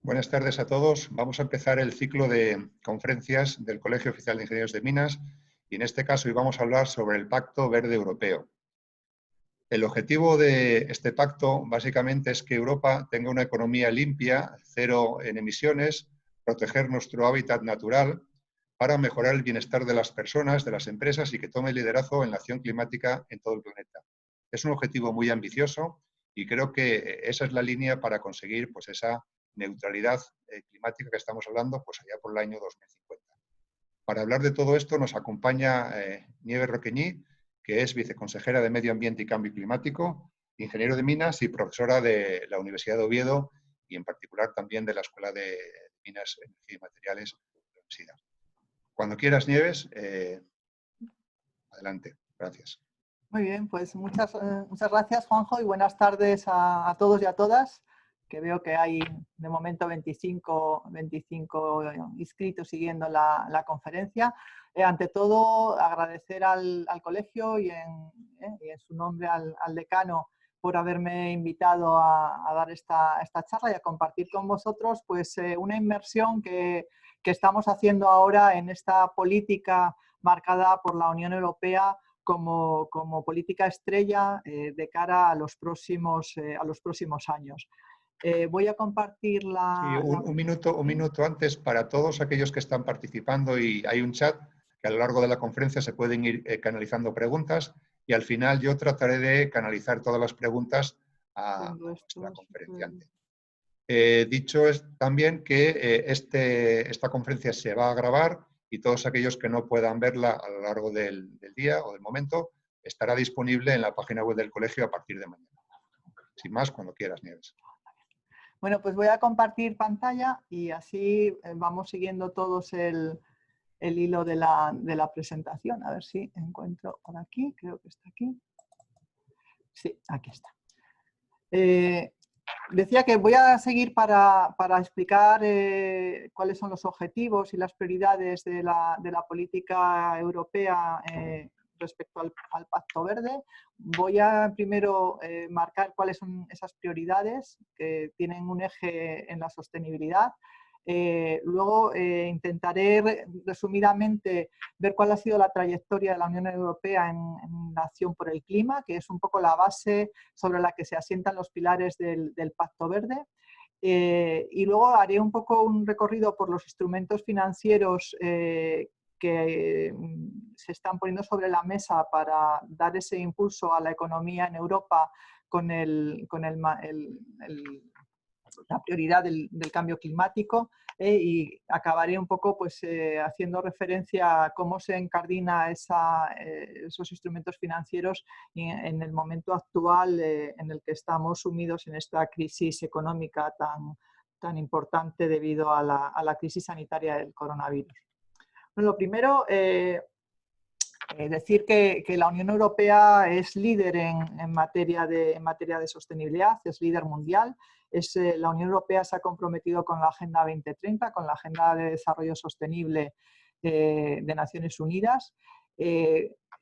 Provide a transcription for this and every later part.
Buenas tardes a todos. Vamos a empezar el ciclo de conferencias del Colegio Oficial de Ingenieros de Minas y en este caso hoy vamos a hablar sobre el Pacto Verde Europeo. El objetivo de este pacto básicamente es que Europa tenga una economía limpia, cero en emisiones, proteger nuestro hábitat natural para mejorar el bienestar de las personas, de las empresas y que tome liderazgo en la acción climática en todo el planeta. Es un objetivo muy ambicioso y creo que esa es la línea para conseguir pues, esa neutralidad climática que estamos hablando pues, allá por el año 2050. Para hablar de todo esto nos acompaña Nieves Roqueñí, que es viceconsejera de Medio Ambiente y Cambio Climático, ingeniero de minas y profesora de la Universidad de Oviedo y en particular también de la Escuela de Minas, Energía y Materiales de la Universidad. Cuando quieras, Nieves, adelante. Gracias. Muy bien, pues muchas gracias, Juanjo, y buenas tardes a todos y a todas, que veo que hay de momento 25 inscritos siguiendo la conferencia. Ante todo, agradecer al colegio y en su nombre al decano por haberme invitado a dar esta charla y a compartir con vosotros pues, una inmersión que estamos haciendo ahora en esta política marcada por la Unión Europea como política estrella de cara a los próximos años. Voy a compartir un minuto antes para todos aquellos que están participando y hay un chat que a lo largo de la conferencia se pueden ir canalizando preguntas y al final yo trataré de canalizar todas las preguntas a nuestra conferenciante. Dicho es también que esta conferencia se va a grabar y todos aquellos que no puedan verla a lo largo del día o del momento estará disponible en la página web del colegio a partir de mañana. Sin más, cuando quieras, Nieves. Bueno, pues voy a compartir pantalla y así vamos siguiendo todos el hilo de la presentación. A ver si encuentro por aquí, creo que está aquí. Sí, aquí está. Decía que voy a seguir para explicar cuáles son los objetivos y las prioridades de la política europea respecto al Pacto Verde. Voy a primero marcar cuáles son esas prioridades que tienen un eje en la sostenibilidad. Luego intentaré resumidamente ver cuál ha sido la trayectoria de la Unión Europea en la acción por el clima, que es un poco la base sobre la que se asientan los pilares del Pacto Verde. Y luego haré un poco un recorrido por los instrumentos financieros que se están poniendo sobre la mesa para dar ese impulso a la economía en Europa con la prioridad del cambio climático y acabaré un poco pues, haciendo referencia a cómo se encardina esos instrumentos financieros en el momento actual en el que estamos sumidos en esta crisis económica tan importante debido a la crisis sanitaria del coronavirus. Bueno, lo primero, decir que la Unión Europea es líder en materia de sostenibilidad, es líder mundial. La Unión Europea se ha comprometido con la Agenda 2030, con la Agenda de Desarrollo Sostenible de Naciones Unidas.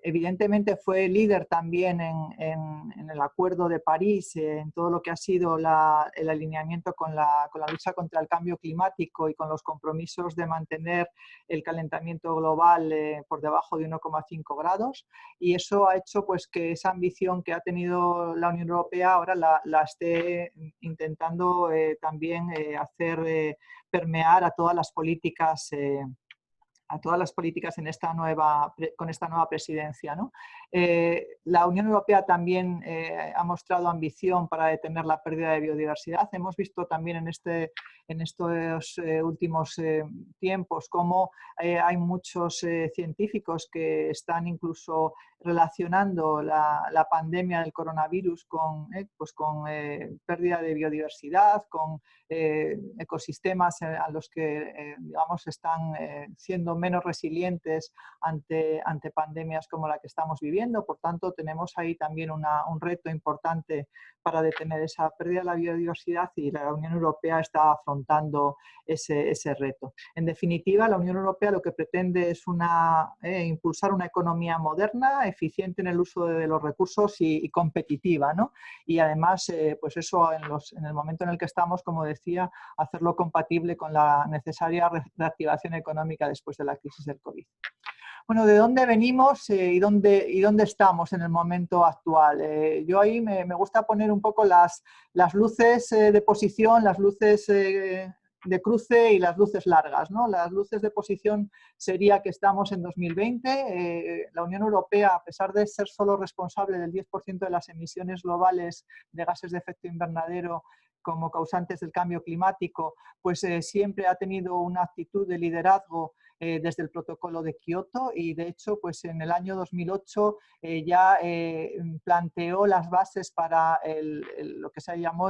Evidentemente fue líder también en el Acuerdo de París, en todo lo que ha sido el alineamiento con la lucha contra el cambio climático y con los compromisos de mantener el calentamiento global por debajo de 1,5 grados. Y eso ha hecho pues, que esa ambición que ha tenido la Unión Europea ahora la esté intentando también hacer permear a todas las políticas con esta nueva presidencia, ¿no? La Unión Europea también ha mostrado ambición para detener la pérdida de biodiversidad. Hemos visto también en estos últimos tiempos cómo hay muchos científicos que están incluso relacionando la pandemia del coronavirus con pérdida de biodiversidad, con ecosistemas a los que digamos, están siendo menos resilientes ante pandemias como la que estamos viviendo. Por tanto, tenemos ahí también un reto importante para detener esa pérdida de la biodiversidad y la Unión Europea está afrontando ese reto. En definitiva, la Unión Europea lo que pretende es impulsar una economía moderna, eficiente en el uso de los recursos y competitiva, ¿no? Y además, pues eso en el momento en el que estamos, como decía, hacerlo compatible con la necesaria reactivación económica después de la crisis del COVID. Bueno, ¿de dónde venimos y dónde estamos en el momento actual? Yo ahí me gusta poner un poco las luces de posición, las luces de cruce y las luces largas, ¿no? Las luces de posición sería que estamos en 2020. La Unión Europea, a pesar de ser solo responsable del 10% de las emisiones globales de gases de efecto invernadero como causantes del cambio climático, pues siempre ha tenido una actitud de liderazgo desde el protocolo de Kioto y de hecho pues en el año 2008 ya planteó las bases para lo que se llamó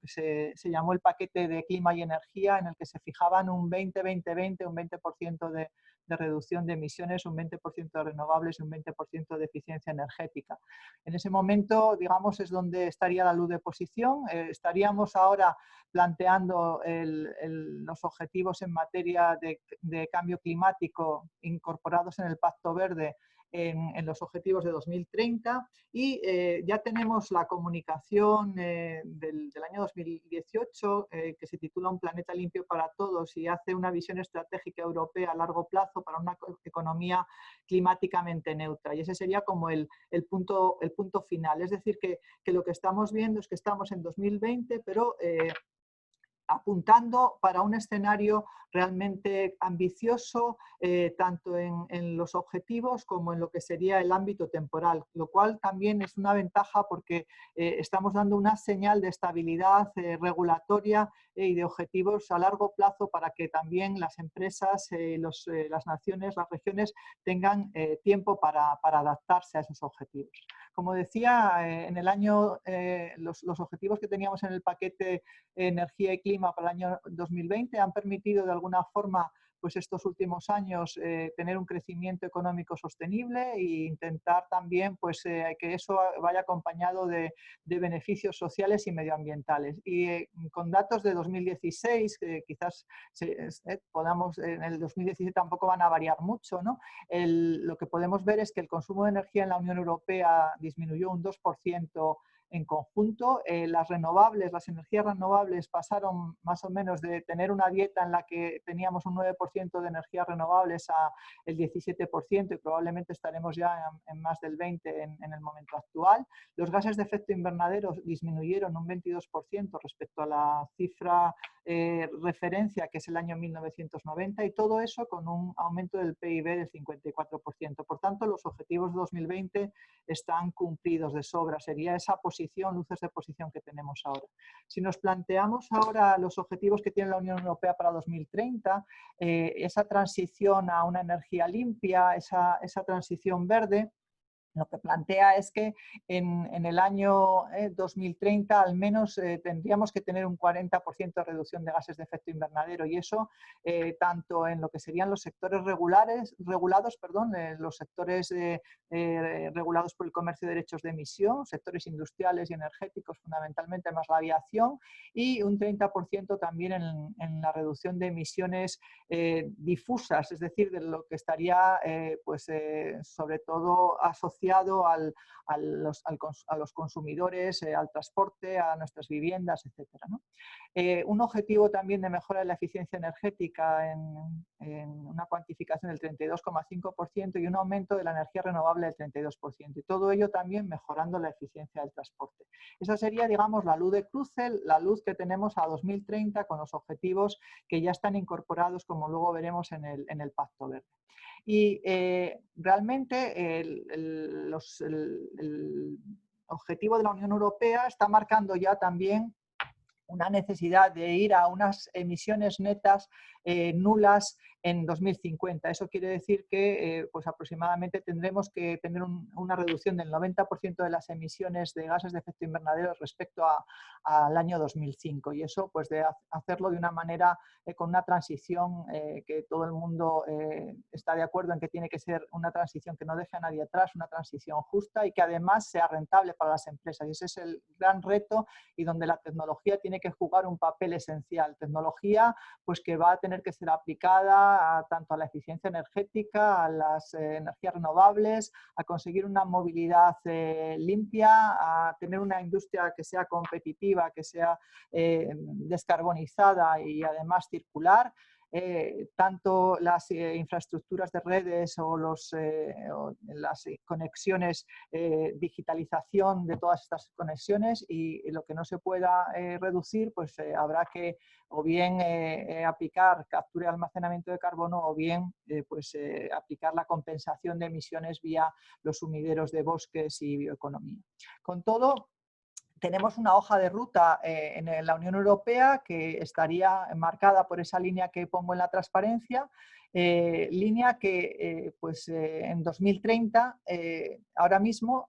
se llamó el paquete de clima y energía, en el que se fijaban un 20-20-20, un 20% de reducción de emisiones, un 20% de renovables y un 20% de eficiencia energética. En ese momento, digamos, es donde estaría la luz de posición. Estaríamos ahora planteando los objetivos en materia de cambio climático incorporados en el Pacto Verde en los objetivos de 2030 y ya tenemos la comunicación del año 2018 que se titula Un planeta limpio para todos y hace una visión estratégica europea a largo plazo para una economía climáticamente neutra, y ese sería como el punto final. Es decir, que lo que estamos viendo es que estamos en 2020, pero apuntando para un escenario realmente ambicioso, tanto en los objetivos como en lo que sería el ámbito temporal, lo cual también es una ventaja porque estamos dando una señal de estabilidad regulatoria y de objetivos a largo plazo para que también las empresas, las naciones, las regiones tengan tiempo para adaptarse a esos objetivos. Como decía, en el año, los objetivos que teníamos en el paquete energía y clima para el año 2020 han permitido de alguna forma pues estos últimos años tener un crecimiento económico sostenible e intentar también pues, que eso vaya acompañado de beneficios sociales y medioambientales. Y con datos de 2016, quizás podamos, en el 2017 tampoco van a variar mucho, ¿no? Lo que podemos ver es que el consumo de energía en la Unión Europea disminuyó un 2% en conjunto. Las energías renovables pasaron más o menos de tener una dieta en la que teníamos un 9% de energías renovables a el 17% y probablemente estaremos ya en más del 20% en el momento actual. Los gases de efecto invernadero disminuyeron un 22% respecto a la cifra referencia, que es el año 1990, y todo eso con un aumento del PIB del 54%. Por tanto, los objetivos de 2020 están cumplidos de sobra. Sería esa posición, luces de posición que tenemos ahora. Si nos planteamos ahora los objetivos que tiene la Unión Europea para 2030, esa transición a una energía limpia, esa transición verde, lo que plantea es que en el año 2030 al menos tendríamos que tener un 40% de reducción de gases de efecto invernadero, y eso tanto en lo que serían los sectores los sectores regulados por el comercio de derechos de emisión, sectores industriales y energéticos fundamentalmente, más la aviación, y un 30% también en la reducción de emisiones difusas, es decir, de lo que estaría sobre todo asociado a los consumidores, al transporte, a nuestras viviendas, etcétera, ¿no? Un objetivo también de mejora de la eficiencia energética en una cuantificación del 32,5% y un aumento de la energía renovable del 32%. Y todo ello también mejorando la eficiencia del transporte. Esa sería, digamos, la luz de cruce, la luz que tenemos a 2030 con los objetivos que ya están incorporados, como luego veremos en el Pacto Verde. Y realmente el objetivo de la Unión Europea está marcando ya también una necesidad de ir a unas emisiones netas nulas en 2050. Eso quiere decir que pues aproximadamente tendremos que tener una reducción del 90% de las emisiones de gases de efecto invernadero respecto al año 2005. Y eso pues de hacerlo de una manera con una transición que todo el mundo está de acuerdo en que tiene que ser una transición que no deje a nadie atrás, una transición justa y que además sea rentable para las empresas. Y ese es el gran reto y donde la tecnología tiene que jugar un papel esencial. Tecnología pues que va a tener que ser aplicada tanto a la eficiencia energética, a las energías renovables, a conseguir una movilidad limpia, a tener una industria que sea competitiva, que sea descarbonizada y además circular. Tanto las infraestructuras de redes o las conexiones, digitalización de todas estas conexiones, y lo que no se pueda reducir, pues habrá que o bien aplicar captura y almacenamiento de carbono o bien aplicar la compensación de emisiones vía los sumideros de bosques y bioeconomía. Con todo, tenemos una hoja de ruta en la Unión Europea que estaría marcada por esa línea que pongo en la transparencia, línea que en 2030 ahora mismo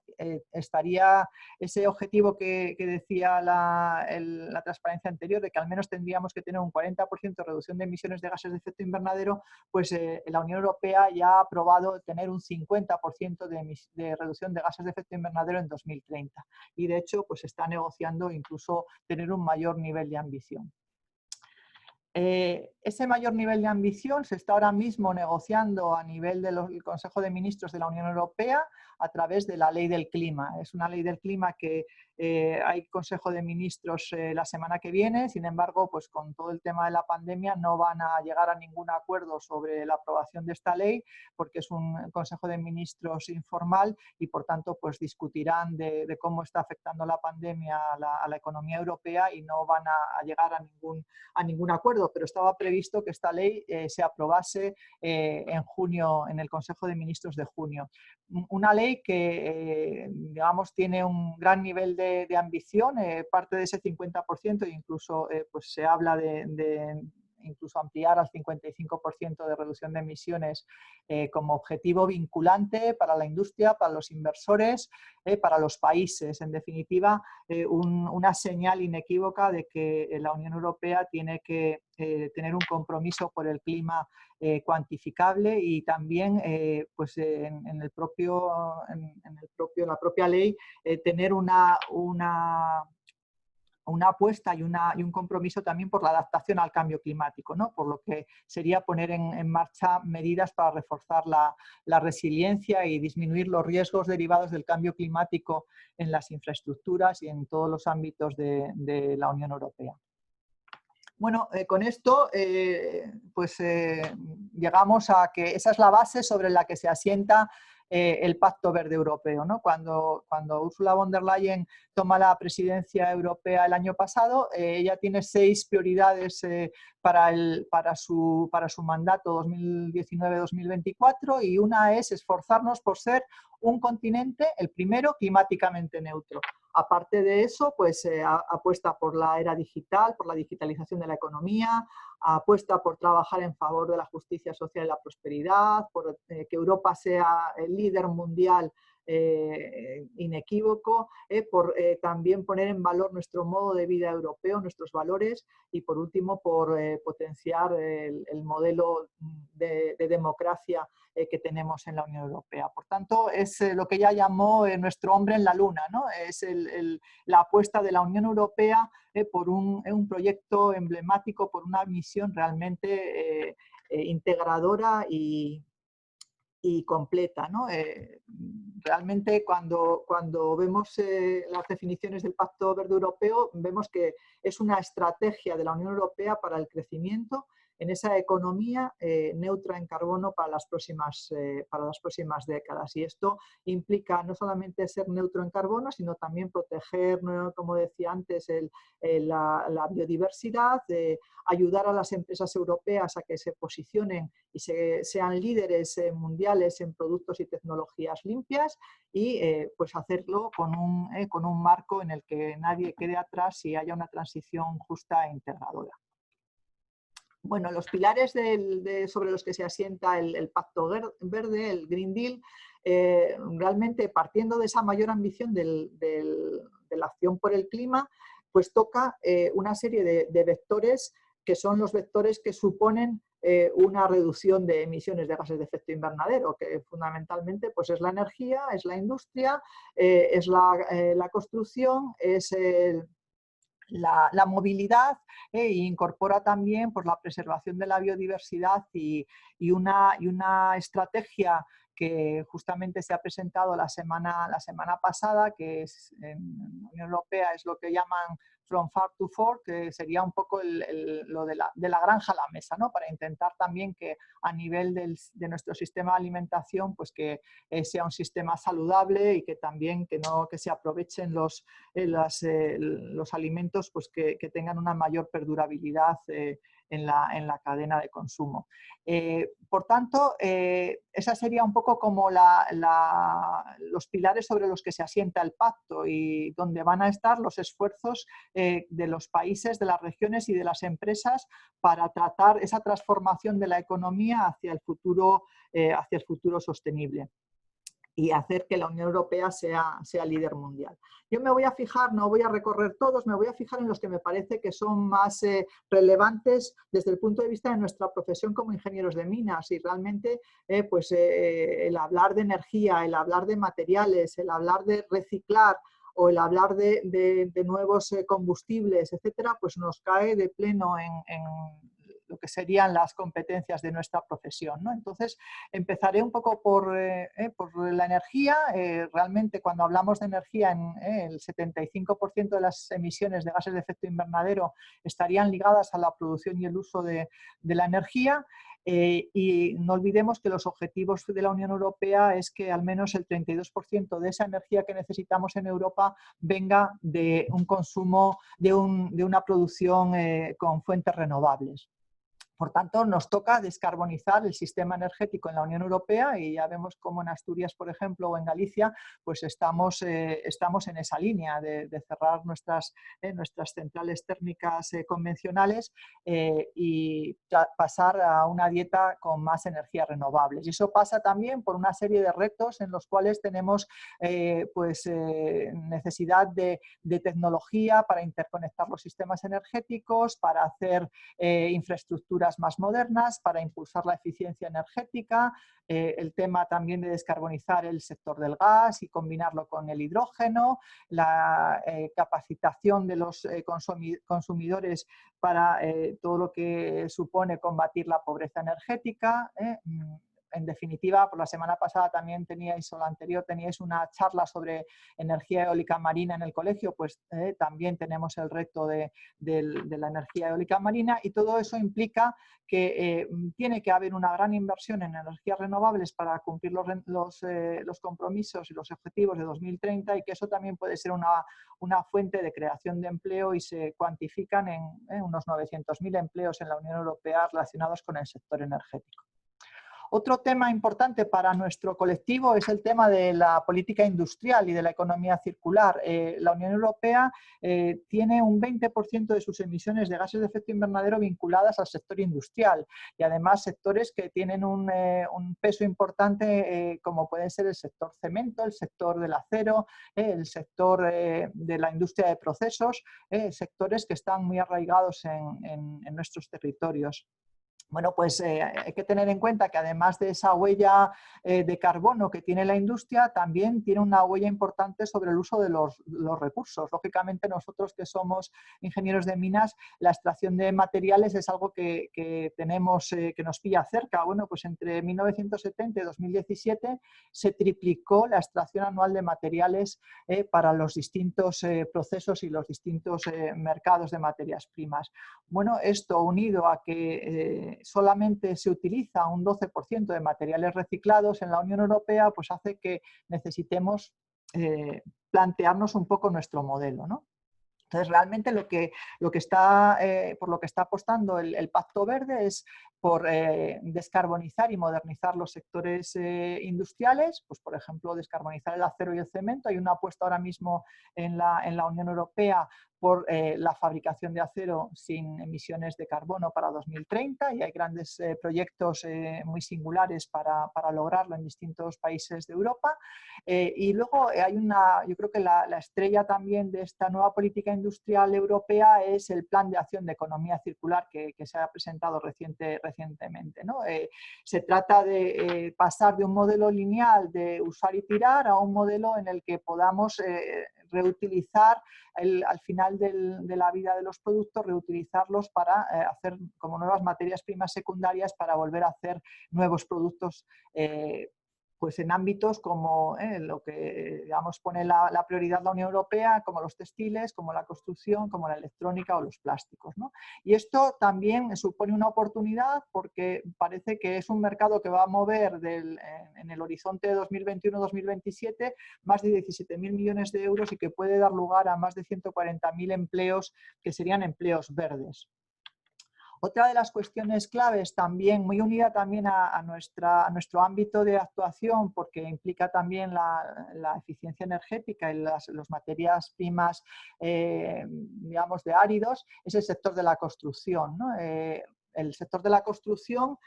estaría ese objetivo que decía la transparencia anterior, de que al menos tendríamos que tener un 40% de reducción de emisiones de gases de efecto invernadero. Pues la Unión Europea ya ha aprobado tener un 50% de reducción de gases de efecto invernadero en 2030, y de hecho pues está negociando incluso tener un mayor nivel de ambición. Ese mayor nivel de ambición se está ahora mismo negociando a nivel del Consejo de Ministros de la Unión Europea a través de la Ley del Clima. Es una ley del clima que hay Consejo de Ministros la semana que viene. Sin embargo, pues con todo el tema de la pandemia no van a llegar a ningún acuerdo sobre la aprobación de esta ley, porque es un Consejo de Ministros informal y por tanto pues discutirán de cómo está afectando la pandemia a la economía europea y no van a llegar a ningún acuerdo. Pero estaba previsto que esta ley se aprobase en junio, en el Consejo de Ministros de junio. Una ley que, digamos, tiene un gran nivel de ambición, parte de ese 50%, e incluso pues se habla de incluso ampliar al 55% de reducción de emisiones como objetivo vinculante para la industria, para los inversores, para los países. En definitiva, una señal inequívoca de que la Unión Europea tiene que tener un compromiso por el clima cuantificable, y también pues en la propia ley tener una apuesta y un compromiso también por la adaptación al cambio climático, ¿no? Por lo que sería poner en marcha medidas para reforzar la resiliencia y disminuir los riesgos derivados del cambio climático en las infraestructuras y en todos los ámbitos de la Unión Europea. Bueno, con esto llegamos a que esa es la base sobre la que se asienta el Pacto Verde Europeo, ¿no? Cuando Ursula von der Leyen toma la presidencia europea el año pasado, ella tiene 6 prioridades para su mandato 2019-2024, y una es esforzarnos por ser un continente, el primero, climáticamente neutro. Aparte de eso, pues apuesta por la era digital, por la digitalización de la economía, apuesta por trabajar en favor de la justicia social y la prosperidad, por que Europa sea el líder mundial inequívoco, por también poner en valor nuestro modo de vida europeo, nuestros valores, y por último por potenciar el modelo de democracia que tenemos en la Unión Europea. Por tanto, es lo que ella llamó nuestro hombre en la luna, ¿no? Es la apuesta de la Unión Europea por un proyecto emblemático, por una misión realmente integradora y completa, ¿no? Realmente cuando vemos las definiciones del Pacto Verde Europeo, vemos que es una estrategia de la Unión Europea para el crecimiento en esa economía neutra en carbono para las próximas décadas. Y esto implica no solamente ser neutro en carbono, sino también proteger, como decía antes, la biodiversidad, ayudar a las empresas europeas a que se posicionen y sean líderes mundiales en productos y tecnologías limpias, y pues hacerlo con un marco en el que nadie quede atrás y haya una transición justa e integradora. Bueno, los pilares sobre los que se asienta el Pacto Verde, el Green Deal, realmente partiendo de esa mayor ambición de la acción por el clima, pues toca una serie de vectores que son los vectores que suponen una reducción de emisiones de gases de efecto invernadero, que fundamentalmente pues es la energía, es la industria, es la construcción, es la movilidad, e incorpora también pues, la preservación de la biodiversidad y una estrategia que justamente se ha presentado la semana pasada, que es, en la Unión Europea es lo que llaman From Farm to Fork, que sería un poco lo de la granja a la mesa, ¿no? Para intentar también que a nivel de nuestro sistema de alimentación, pues que sea un sistema saludable y que también que se aprovechen los alimentos, pues que tengan una mayor perdurabilidad en la cadena de consumo. Por tanto, esa sería un poco como los pilares sobre los que se asienta el pacto y donde van a estar los esfuerzos de los países, de las regiones y de las empresas para tratar esa transformación de la economía hacia el futuro sostenible y hacer que la Unión Europea sea líder mundial. Yo me voy a fijar, no voy a recorrer todos, me voy a fijar en los que me parece que son más relevantes desde el punto de vista de nuestra profesión como ingenieros de minas, y realmente el hablar de energía, el hablar de materiales, el hablar de reciclar o el hablar de nuevos combustibles, etcétera, pues nos cae de pleno en lo que serían las competencias de nuestra profesión, ¿no? Entonces, empezaré un poco por la energía. Realmente, cuando hablamos de energía, el 75% de las emisiones de gases de efecto invernadero estarían ligadas a la producción y el uso de la energía. Y no olvidemos que los objetivos de la Unión Europea es que al menos el 32% de esa energía que necesitamos en Europa venga de un consumo, de una producción con fuentes renovables. Por tanto, nos toca descarbonizar el sistema energético en la Unión Europea y ya vemos cómo en Asturias, por ejemplo, o en Galicia, pues estamos en esa línea de cerrar nuestras centrales térmicas convencionales y pasar a una dieta con más energías renovables. Y eso pasa también por una serie de retos en los cuales tenemos necesidad de tecnología para interconectar los sistemas energéticos, para hacer infraestructuras más modernas, para impulsar la eficiencia energética, el tema también de descarbonizar el sector del gas y combinarlo con el hidrógeno, la capacitación de los consumidores para todo lo que supone combatir la pobreza energética. En definitiva, por la semana pasada también teníais, o la anterior, teníais una charla sobre energía eólica marina en el colegio, pues también tenemos el reto de la energía eólica marina, y todo eso implica que tiene que haber una gran inversión en energías renovables para cumplir los compromisos y los objetivos de 2030, y que eso también puede ser una fuente de creación de empleo, y se cuantifican en unos 900.000 empleos en la Unión Europea relacionados con el sector energético. Otro tema importante para nuestro colectivo es el tema de la política industrial y de la economía circular. La Unión Europea tiene un 20% de sus emisiones de gases de efecto invernadero vinculadas al sector industrial, y además sectores que tienen un peso importante como puede ser el sector cemento, el sector del acero, el sector de la industria de procesos, sectores que están muy arraigados en nuestros territorios. Bueno, pues hay que tener en cuenta que además de esa huella de carbono que tiene la industria, también tiene una huella importante sobre el uso de los recursos. Lógicamente, nosotros que somos ingenieros de minas, la extracción de materiales es algo que tenemos, que nos pilla cerca. Bueno, pues entre 1970 y 2017 se triplicó la extracción anual de materiales para los distintos procesos y los distintos mercados de materias primas. Bueno, esto unido a que solamente se utiliza un 12% de materiales reciclados en la Unión Europea, pues hace que necesitemos plantearnos un poco nuestro modelo, ¿no? Entonces, realmente por lo que está apostando el Pacto Verde es por descarbonizar y modernizar los sectores industriales, pues por ejemplo, descarbonizar el acero y el cemento. Hay una apuesta ahora mismo en la Unión Europea por la fabricación de acero sin emisiones de carbono para 2030, y hay grandes proyectos muy singulares para lograrlo en distintos países de Europa. Y luego yo creo que la estrella también de esta nueva política industrial europea es el Plan de Acción de Economía Circular que se ha presentado recientemente, ¿no? Se trata de pasar de un modelo lineal de usar y tirar a un modelo en el que podamos reutilizar al final de la vida de los productos, reutilizarlos para hacer como nuevas materias primas secundarias para volver a hacer nuevos productos pues en ámbitos como lo que digamos, pone la prioridad la Unión Europea, como los textiles, como la construcción, como la electrónica o los plásticos, ¿no? Y esto también supone una oportunidad porque parece que es un mercado que va a mover en el horizonte de 2021-2027 más de 17.000 millones de euros y que puede dar lugar a más de 140.000 empleos que serían empleos verdes. Otra de las cuestiones claves, también muy unida también a nuestro ámbito de actuación, porque implica también la eficiencia energética y las materias primas, digamos, de áridos, es el sector de la construcción, ¿no? El sector de la construcción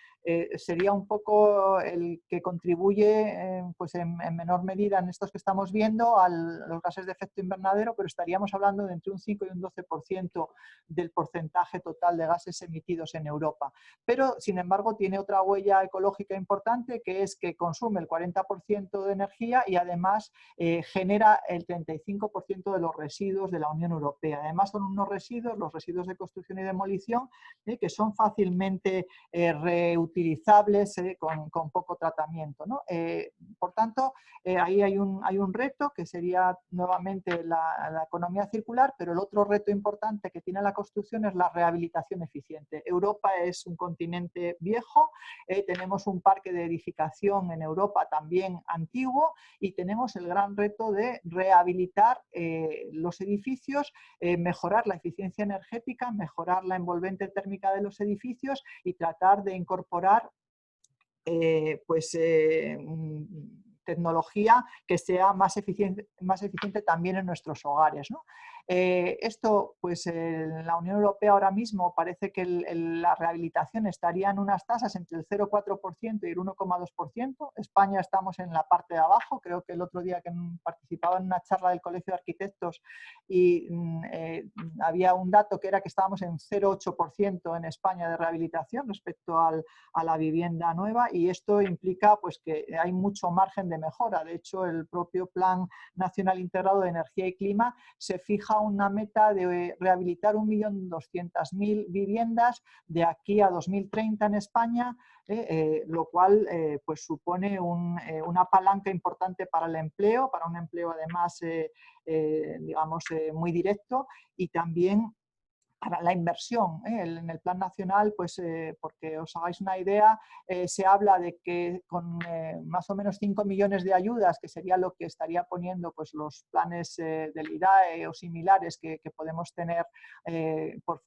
sería un poco el que contribuye pues en menor medida en estos que estamos viendo a los gases de efecto invernadero, pero estaríamos hablando de entre un 5 y un 12% del porcentaje total de gases emitidos en Europa. Pero, sin embargo, tiene otra huella ecológica importante, que es que consume el 40% de energía y además genera el 35% de los residuos de la Unión Europea. Además, son unos residuos, los residuos de construcción y demolición, que son fácilmente reutilizables con poco tratamiento, ¿no? Por tanto, ahí hay un reto que sería nuevamente la economía circular, pero el otro reto importante que tiene la construcción es la rehabilitación eficiente. Europa es un continente viejo, tenemos un parque de edificación en Europa también antiguo y tenemos el gran reto de rehabilitar los edificios, mejorar la eficiencia energética, mejorar la envolvente térmica de los edificios y tratar de incorporar tecnología que sea más eficiente también en nuestros hogares, ¿no? Esto, pues en la Unión Europea ahora mismo parece que la rehabilitación estaría en unas tasas entre el 0,4% y el 1,2%. España estamos en la parte de abajo. Creo que el otro día que participaba en una charla del Colegio de Arquitectos y había un dato que era que estábamos en 0,8% en España de rehabilitación respecto a la vivienda nueva, y esto implica pues que hay mucho margen de mejora. De hecho, el propio Plan Nacional Integrado de Energía y Clima se fija una meta de rehabilitar 1.200.000 viviendas de aquí a 2030 en España, lo cual pues supone una palanca importante para el empleo, para un empleo además digamos muy directo, y también para la inversión. En el plan nacional, pues porque os hagáis una idea, se habla de que con más o menos 5 millones de ayudas, que sería lo que estaría poniendo pues, los planes del IDAE o similares que podemos tener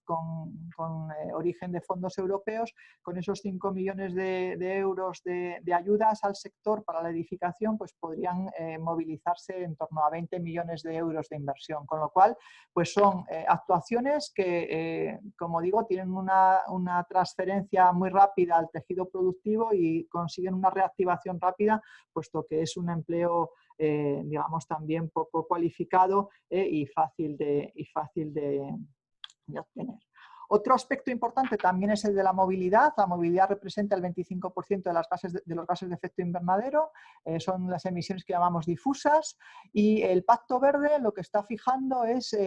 con origen de fondos europeos, con esos 5 millones de euros de ayudas al sector para la edificación, pues podrían movilizarse en torno a 20 millones de euros de inversión, con lo cual pues son actuaciones que como digo, tienen una transferencia muy rápida al tejido productivo y consiguen una reactivación rápida, puesto que es un empleo, digamos, también poco cualificado y fácil de obtener. Otro aspecto importante también es el de la movilidad. La movilidad representa el 25% de los gases de efecto invernadero, son las emisiones que llamamos difusas, y el Pacto Verde lo que está fijando es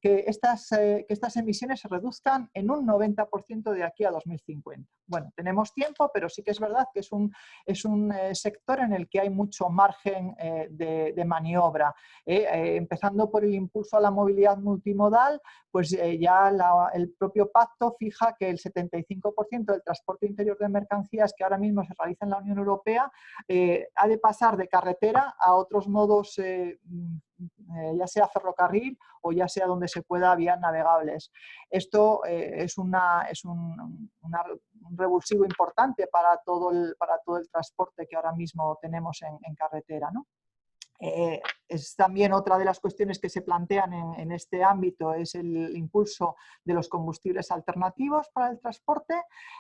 que estas emisiones se reduzcan en un 90% de aquí a 2050. Bueno, tenemos tiempo, pero sí que es verdad que es un sector en el que hay mucho margen de maniobra. Empezando por el impulso a la movilidad multimodal, pues ya el propio pacto fija que el 75% del transporte interior de mercancías que ahora mismo se realiza en la Unión Europea ha de pasar de carretera a otros modos, ya sea ferrocarril o ya sea donde se pueda vías navegables. Esto es un revulsivo importante para todo el transporte que ahora mismo tenemos en carretera, ¿no? Es también otra de las cuestiones que se plantean en este ámbito, es el impulso de los combustibles alternativos para el transporte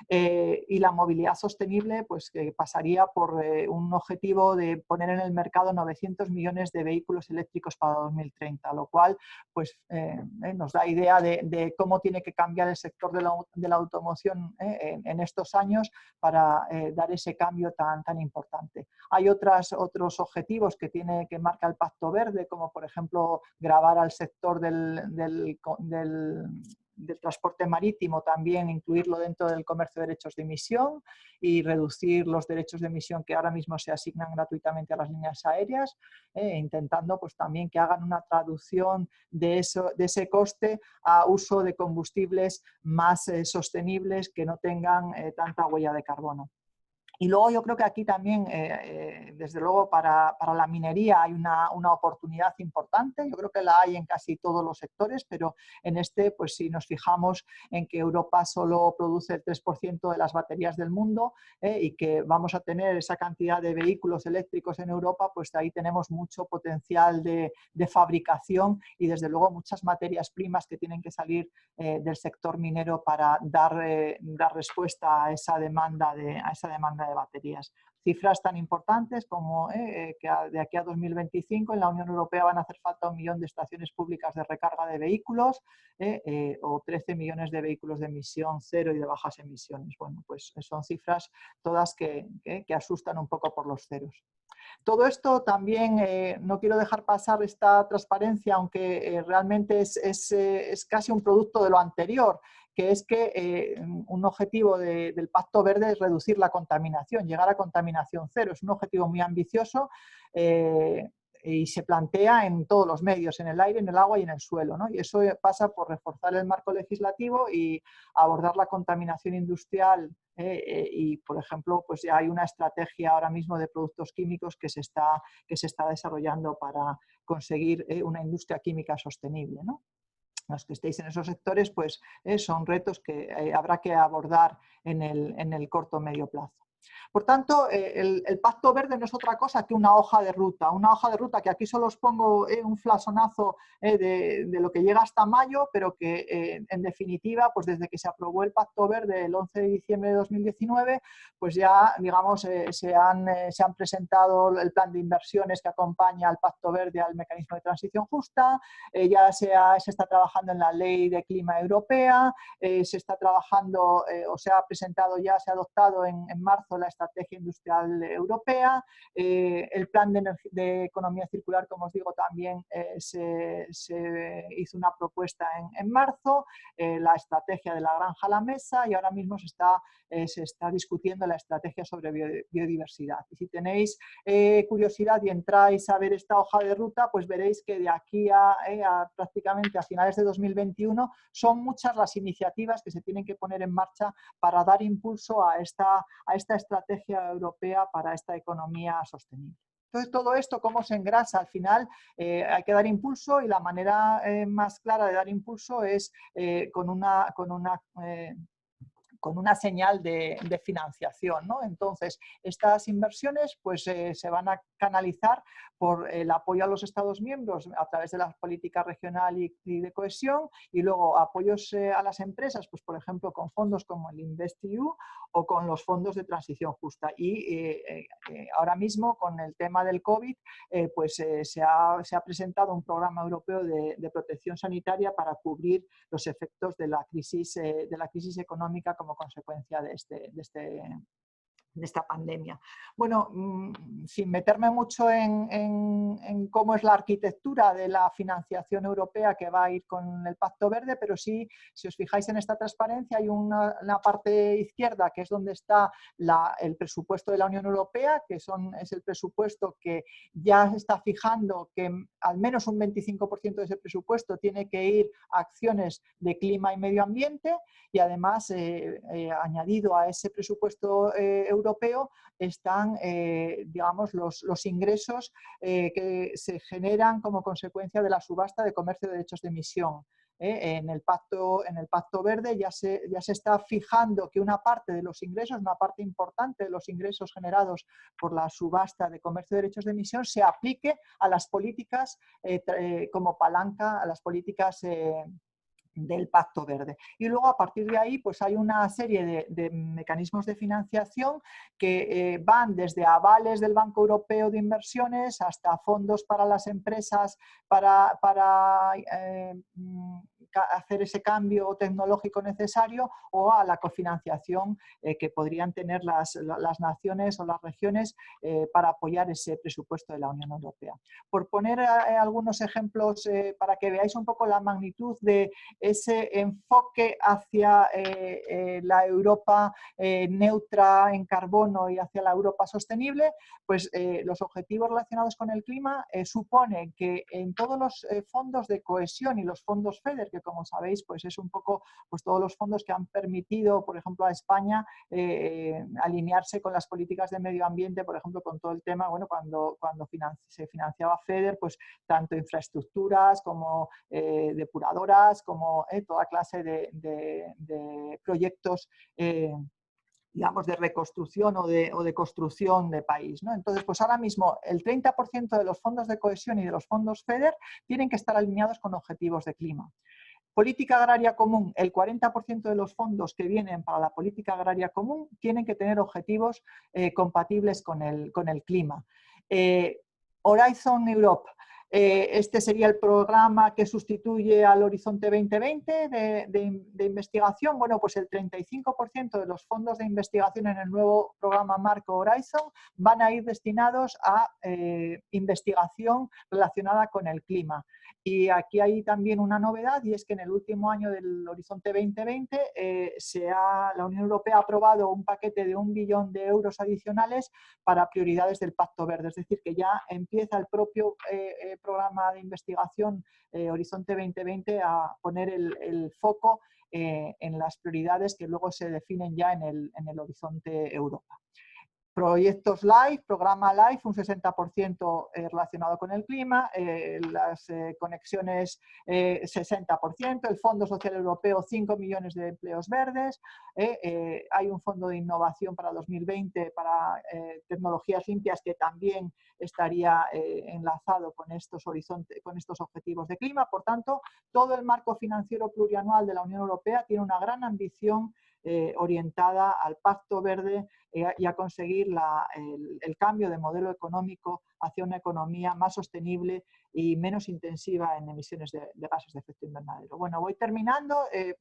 y la movilidad sostenible, pues que pasaría por un objetivo de poner en el mercado 900 millones de vehículos eléctricos para 2030, lo cual pues, nos da idea de cómo tiene que cambiar el sector de la automoción en estos años para dar ese cambio tan importante. Hay otros objetivos que marca el Pacto Pacto Verde, como por ejemplo gravar al sector del transporte marítimo, también incluirlo dentro del comercio de derechos de emisión y reducir los derechos de emisión que ahora mismo se asignan gratuitamente a las líneas aéreas, intentando pues también que hagan una traducción de ese coste a uso de combustibles más sostenibles que no tengan tanta huella de carbono. Y luego yo creo que aquí también, desde luego, para la minería hay una oportunidad importante. Yo creo que la hay en casi todos los sectores, pero en este, pues si nos fijamos en que Europa solo produce el 3% de las baterías del mundo y que vamos a tener esa cantidad de vehículos eléctricos en Europa, pues ahí tenemos mucho potencial de fabricación y desde luego muchas materias primas que tienen que salir del sector minero para dar respuesta a esa demanda de baterías. Cifras tan importantes como que de aquí a 2025 en la Unión Europea van a hacer falta 1 millón de estaciones públicas de recarga de vehículos o 13 millones de vehículos de emisión cero y de bajas emisiones. Bueno, pues son cifras todas que asustan un poco por los ceros. Todo esto también, no quiero dejar pasar esta transparencia, aunque realmente es casi un producto de lo anterior, que es que un objetivo del Pacto Verde es reducir la contaminación, llegar a contaminación cero. Es un objetivo muy ambicioso y se plantea en todos los medios, en el aire, en el agua y en el suelo, ¿no? Y eso pasa por reforzar el marco legislativo y abordar la contaminación industrial y, por ejemplo, pues ya hay una estrategia ahora mismo de productos químicos que se está desarrollando para conseguir una industria química sostenible, ¿no? Los que estéis en esos sectores, pues son retos que habrá que abordar en el corto o medio plazo. Por tanto, el Pacto Verde no es otra cosa que una hoja de ruta que aquí solo os pongo un flasonazo de lo que llega hasta mayo, pero que en definitiva, pues desde que se aprobó el Pacto Verde el 11 de diciembre de 2019, pues ya, digamos, se han presentado el plan de inversiones que acompaña al Pacto Verde, al mecanismo de transición justa, ya se está trabajando en la ley de clima europea, se está trabajando o se ha presentado ya, se ha adoptado en marzo la estrategia industrial europea, el plan de economía circular, como os digo, también se hizo una propuesta en marzo, la estrategia de la granja a la mesa y ahora mismo se está discutiendo la estrategia sobre biodiversidad. Y si tenéis curiosidad y entráis a ver esta hoja de ruta, pues veréis que de aquí a prácticamente a finales de 2021 son muchas las iniciativas que se tienen que poner en marcha para dar impulso a esta estrategia europea para esta economía sostenible. Entonces, todo esto, ¿cómo se engrasa? Al final hay que dar impulso y la manera más clara de dar impulso es con una señal de financiación, ¿no? Entonces, estas inversiones pues, se van a canalizar por el apoyo a los Estados miembros a través de la política regional y de cohesión y luego apoyos a las empresas, pues, por ejemplo, con fondos como el InvestEU o con los fondos de transición justa. Y ahora mismo, con el tema del COVID, pues se ha presentado un programa europeo de protección sanitaria para cubrir los efectos de la crisis económica como consecuencia de esta pandemia. Bueno, sin meterme mucho en cómo es la arquitectura de la financiación europea que va a ir con el Pacto Verde, pero sí, si os fijáis en esta transparencia, hay una parte izquierda que es donde está el presupuesto de la Unión Europea, que es el presupuesto que ya se está fijando que al menos un 25% de ese presupuesto tiene que ir a acciones de clima y medio ambiente y además añadido a ese presupuesto europeo están, digamos, los ingresos que se generan como consecuencia de la subasta de comercio de derechos de emisión. En el Pacto Verde ya se está fijando que una parte de los ingresos, una parte importante de los ingresos generados por la subasta de comercio de derechos de emisión se aplique a las políticas como palanca, a las políticas del Pacto Verde. Y luego a partir de ahí pues hay una serie de mecanismos de financiación que van desde avales del Banco Europeo de Inversiones hasta fondos para las empresas para hacer ese cambio tecnológico necesario, o a la cofinanciación que podrían tener las naciones o las regiones para apoyar ese presupuesto de la Unión Europea. Por poner algunos ejemplos para que veáis un poco la magnitud de ese enfoque hacia la Europa neutra en carbono y hacia la Europa sostenible, pues los objetivos relacionados con el clima suponen que en todos los fondos de cohesión y los fondos FEDER, que como sabéis pues es un poco pues todos los fondos que han permitido, por ejemplo, a España alinearse con las políticas de medio ambiente, por ejemplo, con todo el tema, bueno, cuando se financiaba FEDER, pues tanto infraestructuras como depuradoras, como toda clase de proyectos digamos, de reconstrucción o de construcción de país, ¿no? Entonces, pues ahora mismo el 30% de los fondos de cohesión y de los fondos FEDER tienen que estar alineados con objetivos de clima. Política agraria común, el 40% de los fondos que vienen para la política agraria común tienen que tener objetivos compatibles con el clima. Horizon Europe. Este sería el programa que sustituye al Horizonte 2020 de investigación. Bueno, pues el 35% de los fondos de investigación en el nuevo programa Marco Horizon van a ir destinados a investigación relacionada con el clima. Y aquí hay también una novedad, y es que en el último año del Horizonte 2020 la Unión Europea ha aprobado un paquete de 1 billón de euros adicionales para prioridades del Pacto Verde. Es decir, que ya empieza el propio programa de investigación Horizonte 2020 a poner el foco en las prioridades que luego se definen ya en el Horizonte Europa. Proyectos LIFE, programa LIFE, un 60% relacionado con el clima, las conexiones 60%, el Fondo Social Europeo 5 millones de empleos verdes, hay un fondo de innovación para 2020 para tecnologías limpias que también estaría enlazado con estos objetivos de clima. Por tanto, todo el marco financiero plurianual de la Unión Europea tiene una gran ambición orientada al Pacto Verde y a conseguir el cambio de modelo económico hacia una economía más sostenible y menos intensiva en emisiones de gases de efecto invernadero. Bueno, voy terminando.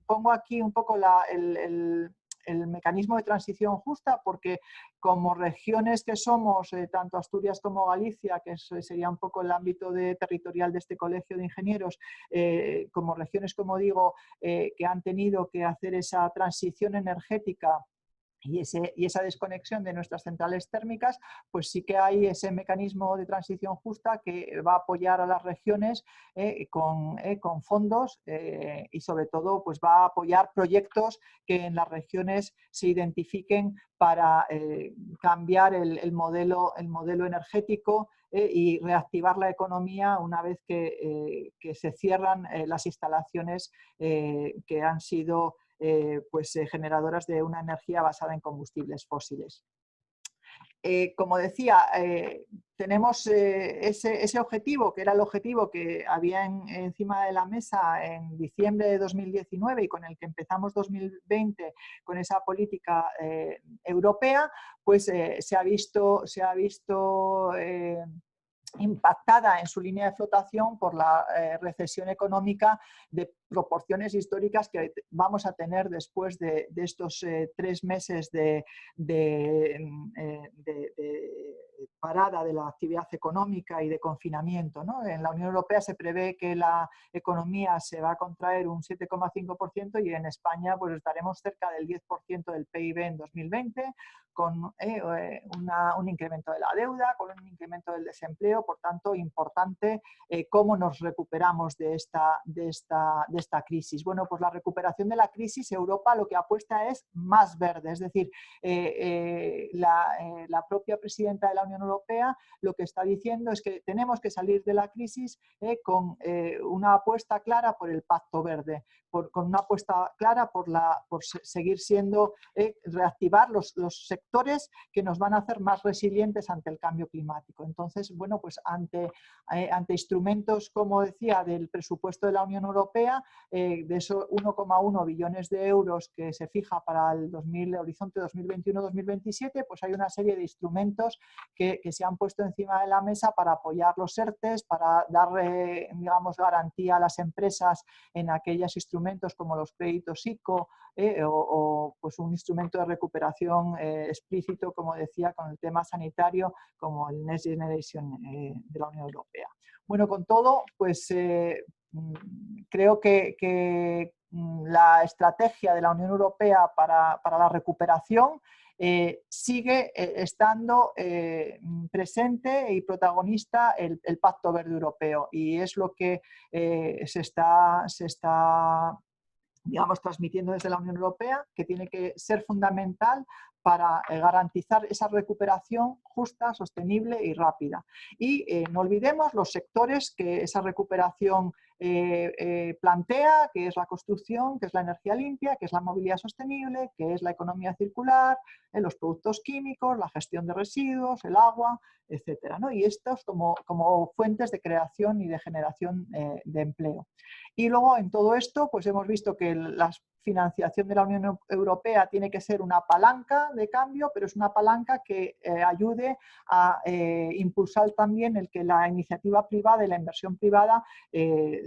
Pongo aquí un poco el mecanismo de transición justa, porque como regiones que somos, tanto Asturias como Galicia, que sería un poco el ámbito territorial de este colegio de ingenieros, como regiones, como digo, que han tenido que hacer esa transición energética y esa desconexión de nuestras centrales térmicas, pues sí que hay ese mecanismo de transición justa que va a apoyar a las regiones con fondos y sobre todo pues va a apoyar proyectos que en las regiones se identifiquen para cambiar el modelo energético y reactivar la economía una vez que se cierran las instalaciones que han sido generadoras de una energía basada en combustibles fósiles. Como decía, tenemos ese objetivo, que era el objetivo que había encima de la mesa en diciembre de 2019 y con el que empezamos 2020 con esa política europea, pues se ha visto impactada en su línea de flotación por la recesión económica de proporciones históricas que vamos a tener después de estos 3 meses de parada de la actividad económica y de confinamiento, ¿no? En la Unión Europea se prevé que la economía se va a contraer un 7,5% y en España pues estaremos cerca del 10% del PIB en 2020, con un incremento de la deuda, con un incremento del desempleo. Por tanto, importante cómo nos recuperamos de esta crisis. Bueno, pues la recuperación de la crisis, Europa lo que apuesta es más verde, es decir, la propia presidenta de la Unión Europea lo que está diciendo es que tenemos que salir de la crisis con una apuesta clara por el Pacto Verde, con una apuesta clara por seguir siendo, reactivar los sectores que nos van a hacer más resilientes ante el cambio climático. Entonces, bueno, pues ante instrumentos, como decía, del presupuesto de la Unión Europea, de esos 1,1 billones de euros que se fija para el horizonte 2021-2027, pues hay una serie de instrumentos que se han puesto encima de la mesa para apoyar los ERTEs, para dar, digamos, garantía a las empresas en aquellos instrumentos como los créditos ICO, o pues un instrumento de recuperación explícito, como decía, con el tema sanitario, como el Next Generation de la Unión Europea. Bueno, con todo, pues creo que la estrategia de la Unión Europea para la recuperación sigue estando presente y protagonista el Pacto Verde Europeo, y es lo que se está digamos, transmitiendo desde la Unión Europea, que tiene que ser fundamental para garantizar esa recuperación justa, sostenible y rápida. Y no olvidemos los sectores que esa recuperación plantea, que es la construcción, que es la energía limpia, que es la movilidad sostenible, que es la economía circular, los productos químicos, la gestión de residuos, el agua, etcétera, ¿no? Y estos como fuentes de creación y de generación de empleo. Y luego en todo esto pues hemos visto que la financiación de la Unión Europea tiene que ser una palanca de cambio, pero es una palanca que ayude a impulsar también el que la iniciativa privada y la inversión privada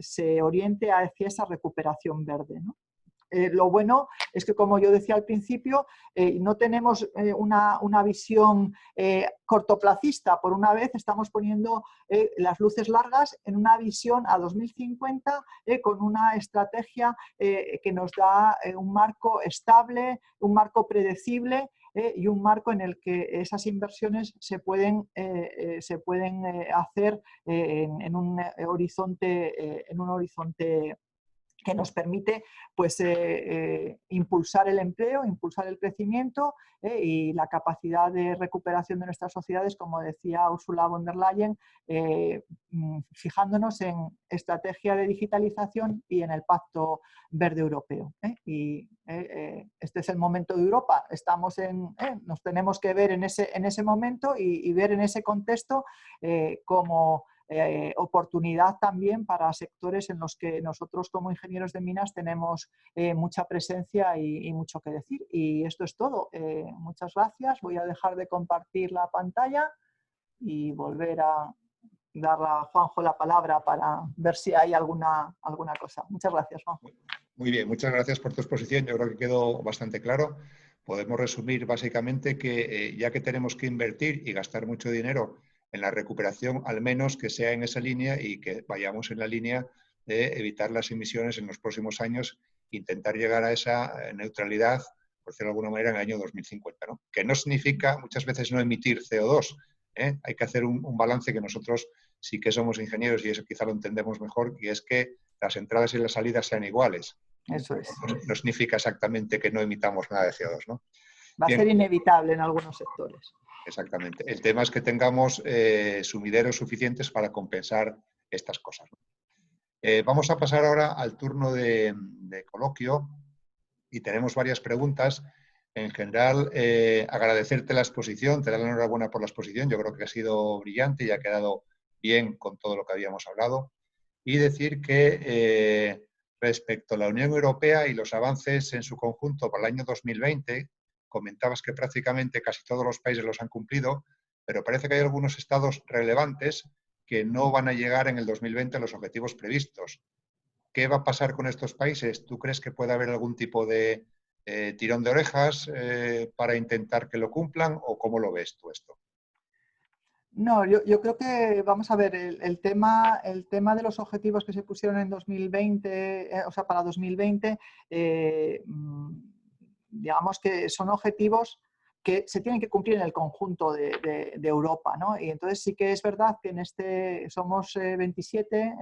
se oriente hacia esa recuperación verde, ¿no? Lo bueno es que, como yo decía al principio, no tenemos una visión cortoplacista. Por una vez estamos poniendo las luces largas en una visión a 2050 con una estrategia que nos da un marco estable, un marco predecible, y un marco en el que esas inversiones se pueden hacer en un horizonte que nos permite pues, impulsar el empleo, impulsar el crecimiento y la capacidad de recuperación de nuestras sociedades, como decía Ursula von der Leyen, fijándonos en estrategia de digitalización y en el Pacto Verde Europeo. Y este es el momento de Europa. Nos tenemos que ver en ese momento y ver en ese contexto como oportunidad también para sectores en los que nosotros como ingenieros de minas tenemos mucha presencia y mucho que decir. Y esto es todo. Muchas gracias. Voy a dejar de compartir la pantalla y volver a dar a Juanjo la palabra para ver si hay alguna cosa. Muchas gracias, Juanjo. Muy bien, muchas gracias por tu exposición. Yo creo que quedó bastante claro. Podemos resumir básicamente que ya que tenemos que invertir y gastar mucho dinero en la recuperación, al menos que sea en esa línea y que vayamos en la línea de evitar las emisiones en los próximos años, intentar llegar a esa neutralidad, por decirlo de alguna manera, en el año 2050, ¿no? Que no significa muchas veces no emitir CO2. Hay que hacer un balance que nosotros sí que somos ingenieros y eso quizá lo entendemos mejor, y es que las entradas y las salidas sean iguales. Eso es. No significa exactamente que no emitamos nada de CO2, ¿no? Va a ser inevitable en algunos sectores. Exactamente. El tema es que tengamos sumideros suficientes para compensar estas cosas. Vamos a pasar ahora al turno de coloquio y tenemos varias preguntas. En general, agradecerte la exposición, te doy la enhorabuena por la exposición. Yo creo que ha sido brillante y ha quedado bien con todo lo que habíamos hablado. Y decir que respecto a la Unión Europea y los avances en su conjunto para el año 2020, comentabas que prácticamente casi todos los países los han cumplido, pero parece que hay algunos estados relevantes que no van a llegar en el 2020 a los objetivos previstos. ¿Qué va a pasar con estos países? ¿Tú crees que puede haber algún tipo de tirón de orejas para intentar que lo cumplan o cómo lo ves tú esto? No, yo creo que, vamos a ver, el tema de los objetivos que se pusieron en 2020, o sea, para 2020, digamos que son objetivos que se tienen que cumplir en el conjunto de Europa, ¿no? Y entonces sí que es verdad que somos 27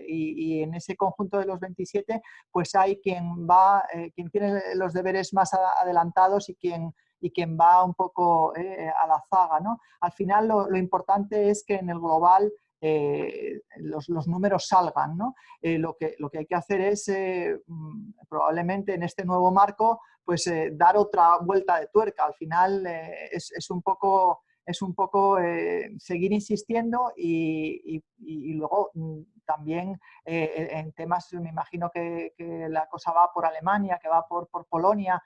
y en ese conjunto de los 27 pues hay quien tiene los deberes más adelantados y quien va un poco a la zaga, ¿no? Al final lo importante es que en el global los números salgan, ¿no? Lo que hay que hacer es, probablemente en este nuevo marco, pues dar otra vuelta de tuerca. Al final es un poco seguir insistiendo y luego también en temas, me imagino que la cosa va por Alemania, que va por Polonia,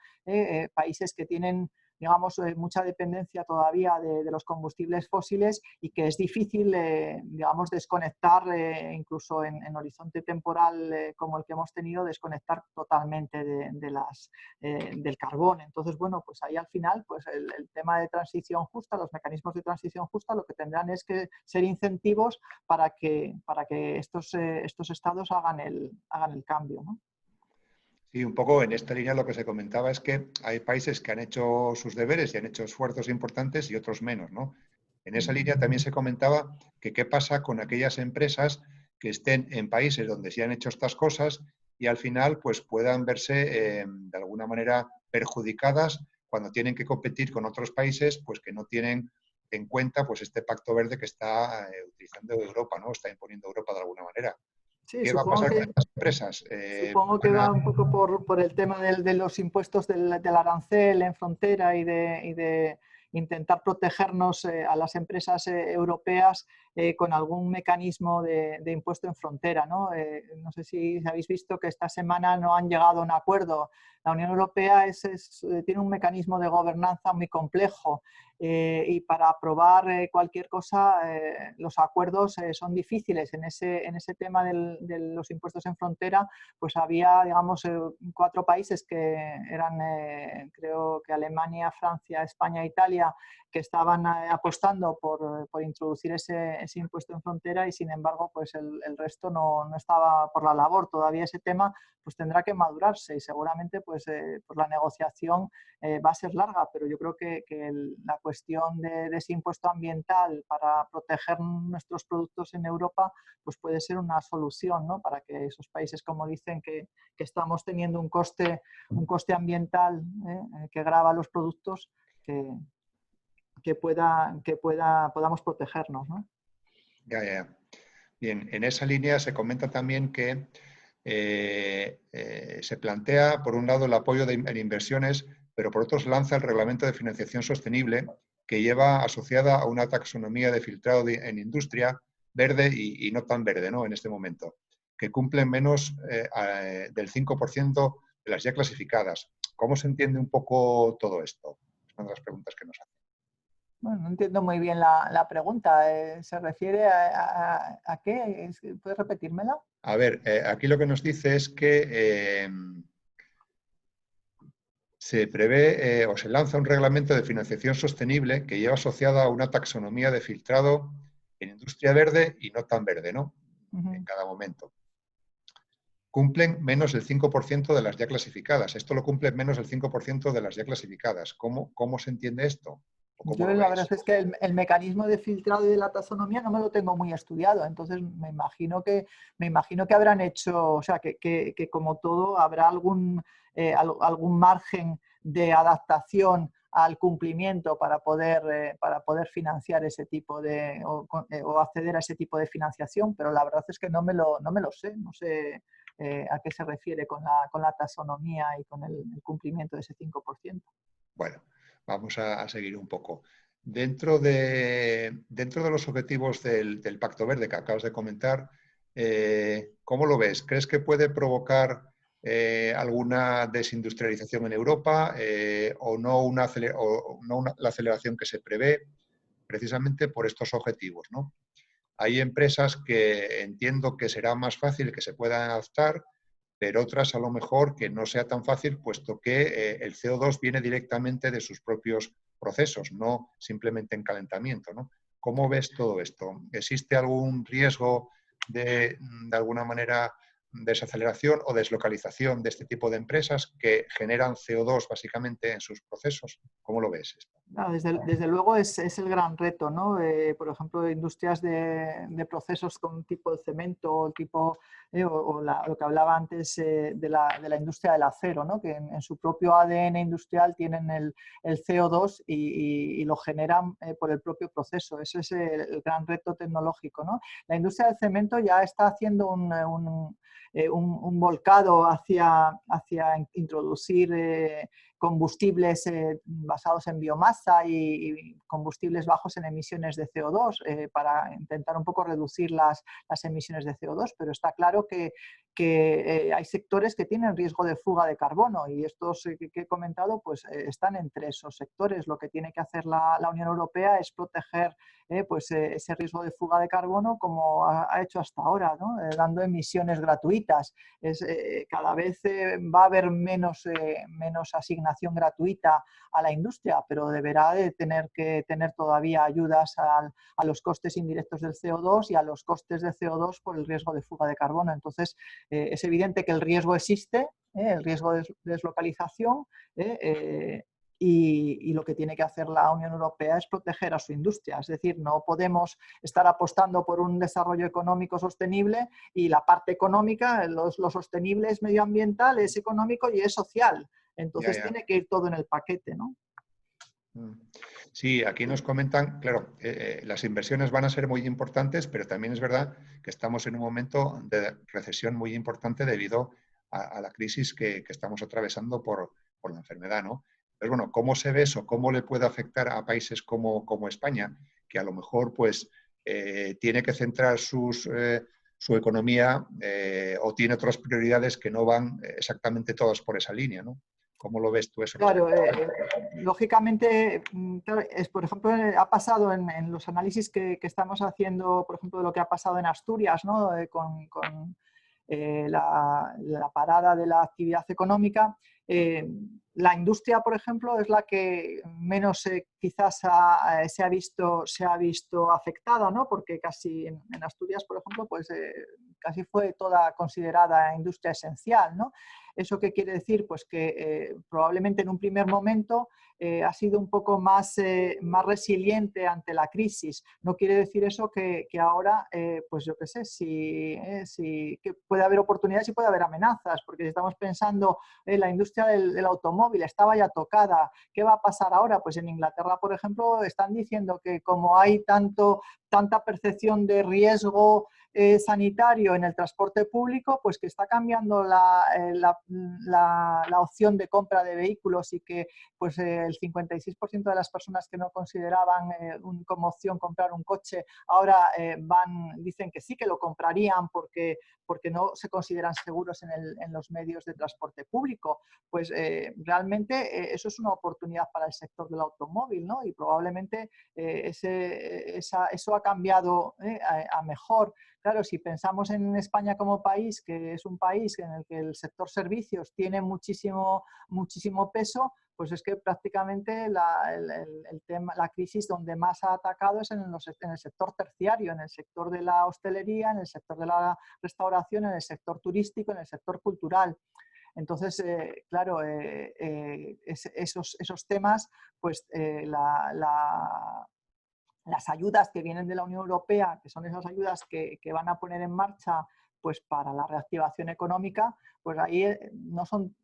países que tienen, digamos, mucha dependencia todavía de los combustibles fósiles y que es difícil, digamos, desconectar, incluso en horizonte temporal como el que hemos tenido, desconectar totalmente del carbón. Entonces, bueno, pues ahí al final, pues el tema de transición justa, los mecanismos de transición justa, lo que tendrán es que ser incentivos para que estos estados hagan el cambio, ¿no? Sí, un poco en esta línea lo que se comentaba es que hay países que han hecho sus deberes y han hecho esfuerzos importantes y otros menos, ¿no? En esa línea también se comentaba que qué pasa con aquellas empresas que estén en países donde se han hecho estas cosas y al final pues puedan verse de alguna manera perjudicadas cuando tienen que competir con otros países pues que no tienen en cuenta pues este pacto verde que está utilizando Europa, ¿no? Está imponiendo Europa de alguna manera. Sí, ¿Qué va a pasar con estas empresas? supongo que va un poco por el tema de los impuestos del arancel en frontera y de intentar protegernos a las empresas europeas con algún mecanismo de impuesto en frontera, ¿no? No sé si habéis visto que esta semana no han llegado a un acuerdo. La Unión Europea tiene un mecanismo de gobernanza muy complejo y para aprobar cualquier cosa los acuerdos son difíciles. En ese tema de los impuestos en frontera, pues había, digamos, 4 países que eran, creo que Alemania, Francia, España e Italia, que estaban apostando por introducir ese impuesto en frontera y, sin embargo, pues el resto no estaba por la labor. Todavía ese tema pues tendrá que madurarse y seguramente pues la negociación va a ser larga, pero yo creo que la cuestión de ese impuesto ambiental para proteger nuestros productos en Europa pues puede ser una solución, ¿no? Para que esos países, como dicen, que estamos teniendo un coste ambiental que grava los productos, podamos protegernos, ¿no? Ya. Bien, en esa línea se comenta también que se plantea, por un lado, el apoyo en inversiones, pero por otro se lanza el Reglamento de Financiación Sostenible, que lleva asociada a una taxonomía de filtrado en industria verde y no tan verde, ¿no? En este momento, que cumplen menos del 5% de las ya clasificadas. ¿Cómo se entiende un poco todo esto? Es una de las preguntas que nos hacen. Bueno, no entiendo muy bien la pregunta. ¿Se refiere a qué? ¿Puedes repetírmela? A ver, aquí lo que nos dice es que se prevé o se lanza un reglamento de financiación sostenible que lleva asociada a una taxonomía de filtrado en industria verde y no tan verde, ¿no? En cada momento. Cumplen menos del 5% de las ya clasificadas. Esto lo cumplen menos del 5% de las ya clasificadas. ¿Cómo se entiende esto? ¿O cómo Yo lo la ves? verdad es que el mecanismo de filtrado y de la taxonomía no me lo tengo muy estudiado, entonces me imagino que habrán hecho, o sea, que como todo habrá algún margen de adaptación al cumplimiento para poder financiar ese tipo o acceder a ese tipo de financiación, pero la verdad es que no me lo sé, no sé a qué se refiere con la taxonomía y con el cumplimiento de ese 5%. Bueno, vamos a seguir un poco. Dentro de los objetivos del Pacto Verde que acabas de comentar, ¿cómo lo ves? ¿Crees que puede provocar alguna desindustrialización en Europa o no, la aceleración que se prevé precisamente por estos objetivos, ¿no? Hay empresas que entiendo que será más fácil que se puedan adaptar, pero otras a lo mejor que no sea tan fácil, puesto que el CO2 viene directamente de sus propios procesos, no simplemente en calentamiento, ¿no? ¿Cómo ves todo esto? ¿Existe algún riesgo de alguna manera, desaceleración o deslocalización de este tipo de empresas que generan CO2 básicamente en sus procesos? ¿Cómo lo ves esto? Claro, desde luego es el gran reto, ¿no? Por ejemplo, industrias de procesos con tipo de cemento, tipo, lo que hablaba antes de la industria del acero, ¿no? Que en su propio ADN industrial tienen el CO2 y lo generan por el propio proceso. Ese es el gran reto tecnológico, ¿no? La industria del cemento ya está haciendo un volcado hacia introducir combustibles basados en biomasa y combustibles bajos en emisiones de CO2 para intentar un poco reducir las emisiones de CO2, pero está claro que hay sectores que tienen riesgo de fuga de carbono y estos que he comentado pues están entre esos sectores. Lo que tiene que hacer la Unión Europea es proteger ese riesgo de fuga de carbono como ha hecho hasta ahora, ¿no? Dando emisiones gratuitas. Cada vez va a haber menos asignación gratuita a la industria, pero deberá de tener que tener todavía ayudas a los costes indirectos del CO2 y a los costes de CO2 por el riesgo de fuga de carbono. Entonces, es evidente que el riesgo existe, el riesgo de deslocalización, y lo que tiene que hacer la Unión Europea es proteger a su industria. Es decir, no podemos estar apostando por un desarrollo económico sostenible y la parte económica, lo sostenible es medioambiental, es económico y es social. Entonces tiene que ir todo en el paquete, ¿no? Sí, aquí nos comentan, claro, las inversiones van a ser muy importantes, pero también es verdad que estamos en un momento de recesión muy importante debido a la crisis que estamos atravesando por la enfermedad, ¿no? Entonces, bueno, ¿cómo se ve eso? ¿Cómo le puede afectar a países como España, que a lo mejor pues tiene que centrar su economía o tiene otras prioridades que no van exactamente todas por esa línea, ¿no? ¿Cómo lo ves tú eso? Claro, lógicamente, claro, por ejemplo, ha pasado en los análisis que estamos haciendo, por ejemplo, de lo que ha pasado en Asturias, ¿no? Con la parada de la actividad económica. La industria, por ejemplo, es la que menos quizás se ha visto afectada, ¿no? Porque casi en Asturias, por ejemplo, pues casi fue toda considerada industria esencial, ¿no? ¿Eso qué quiere decir? Pues que probablemente en un primer momento ha sido un poco más resiliente ante la crisis. No quiere decir eso que ahora, pues yo qué sé, si que puede haber oportunidades y puede haber amenazas, porque si estamos pensando en la industria del automóvil, estaba ya tocada, ¿qué va a pasar ahora? Pues en Inglaterra, por ejemplo, están diciendo que como hay tanta percepción de riesgo sanitario en el transporte público, pues que está cambiando la opción de compra de vehículos y que pues, el 56% de las personas que no consideraban como opción comprar un coche ahora dicen que sí que lo comprarían porque no se consideran seguros en los medios de transporte público. Pues realmente eso es una oportunidad para el sector del automóvil, ¿no? Y probablemente eso ha cambiado a mejor. Claro, si pensamos en España como país, que es un país en el que el sector servicios tiene muchísimo peso, pues es que prácticamente la crisis donde más ha atacado es en el sector terciario, en el sector de la hostelería, en el sector de la restauración, en el sector turístico, en el sector cultural. Entonces, claro, esos temas, pues las ayudas que vienen de la Unión Europea, que son esas ayudas que van a poner en marcha pues para la reactivación económica, pues ahí no son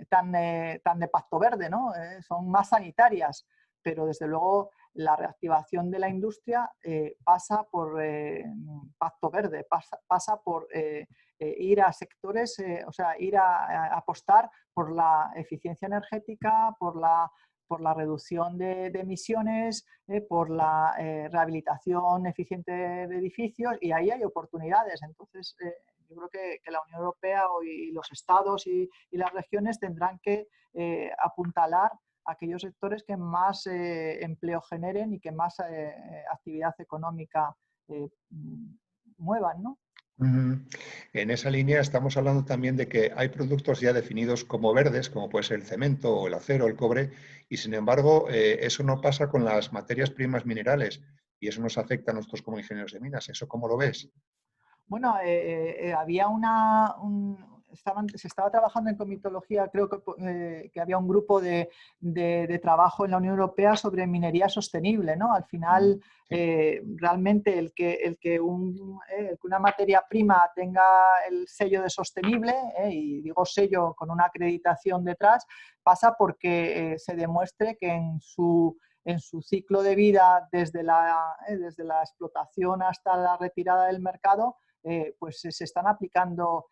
tan de pacto verde, ¿no? Son más sanitarias, pero desde luego la reactivación de la industria pasa por pacto verde, pasa por ir a sectores, o sea, ir a apostar por la eficiencia energética, por la reducción de emisiones, por la rehabilitación eficiente de edificios, y ahí hay oportunidades. Entonces, yo creo que la Unión Europea y los estados y las regiones tendrán que apuntalar aquellos sectores que más empleo generen y que más actividad económica muevan, ¿no? En esa línea estamos hablando también de que hay productos ya definidos como verdes, como puede ser el cemento o el acero, el cobre, y sin embargo eso no pasa con las materias primas minerales y eso nos afecta a nosotros como ingenieros de minas. ¿Eso cómo lo ves? Bueno, había se estaba trabajando en comitología, creo que había un grupo de trabajo en la Unión Europea sobre minería sostenible, ¿no? Al final, realmente el que una materia prima tenga el sello de sostenible, y digo sello con una acreditación detrás, pasa porque se demuestre que en su ciclo de vida, desde la explotación hasta la retirada del mercado, pues se están aplicando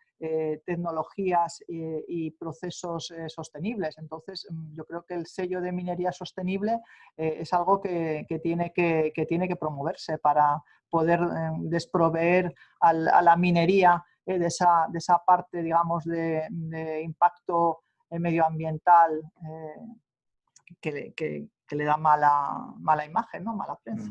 tecnologías y procesos sostenibles. Entonces, yo creo que el sello de minería sostenible es algo que tiene que promoverse para poder desproveer a la minería de esa parte, digamos, de impacto medioambiental que le da mala imagen, ¿no? Mala prensa.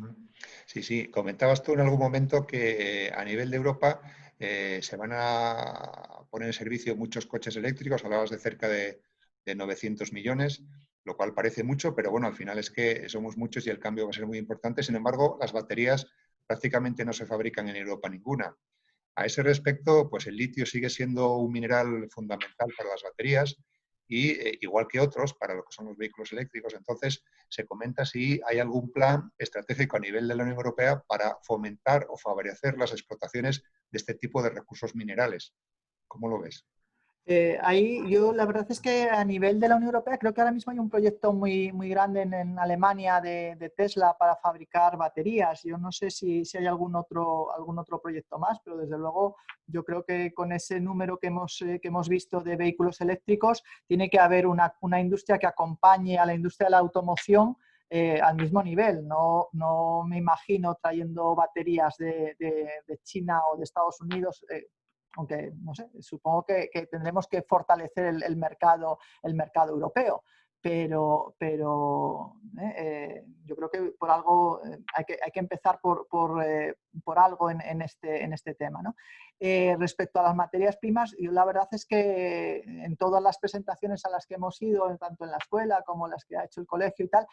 Sí, sí. Comentabas tú en algún momento que a nivel de Europa se van a poner en servicio muchos coches eléctricos. Hablabas de cerca de 900 millones, lo cual parece mucho, pero bueno, al final es que somos muchos y el cambio va a ser muy importante. Sin embargo, las baterías prácticamente no se fabrican en Europa ninguna. A ese respecto, pues el litio sigue siendo un mineral fundamental para las baterías y, igual que otros, para lo que son los vehículos eléctricos. Entonces, se comenta si hay algún plan estratégico a nivel de la Unión Europea para fomentar o favorecer las explotaciones de este tipo de recursos minerales. ¿Cómo lo ves? Ahí yo la verdad es que a nivel de la Unión Europea creo que ahora mismo hay un proyecto muy grande en Alemania de Tesla para fabricar baterías. Yo no sé si hay algún otro proyecto más, pero desde luego yo creo que con ese número que hemos visto de vehículos eléctricos tiene que haber una industria que acompañe a la industria de la automoción al mismo nivel. No me imagino trayendo baterías de China o de Estados Unidos, aunque no sé, supongo que tendremos que fortalecer el mercado europeo, pero yo creo que por algo hay que empezar por algo en este tema, ¿no? Respecto a las materias primas, yo la verdad es que en todas las presentaciones a las que hemos ido, tanto en la escuela como las que ha hecho el colegio y tal,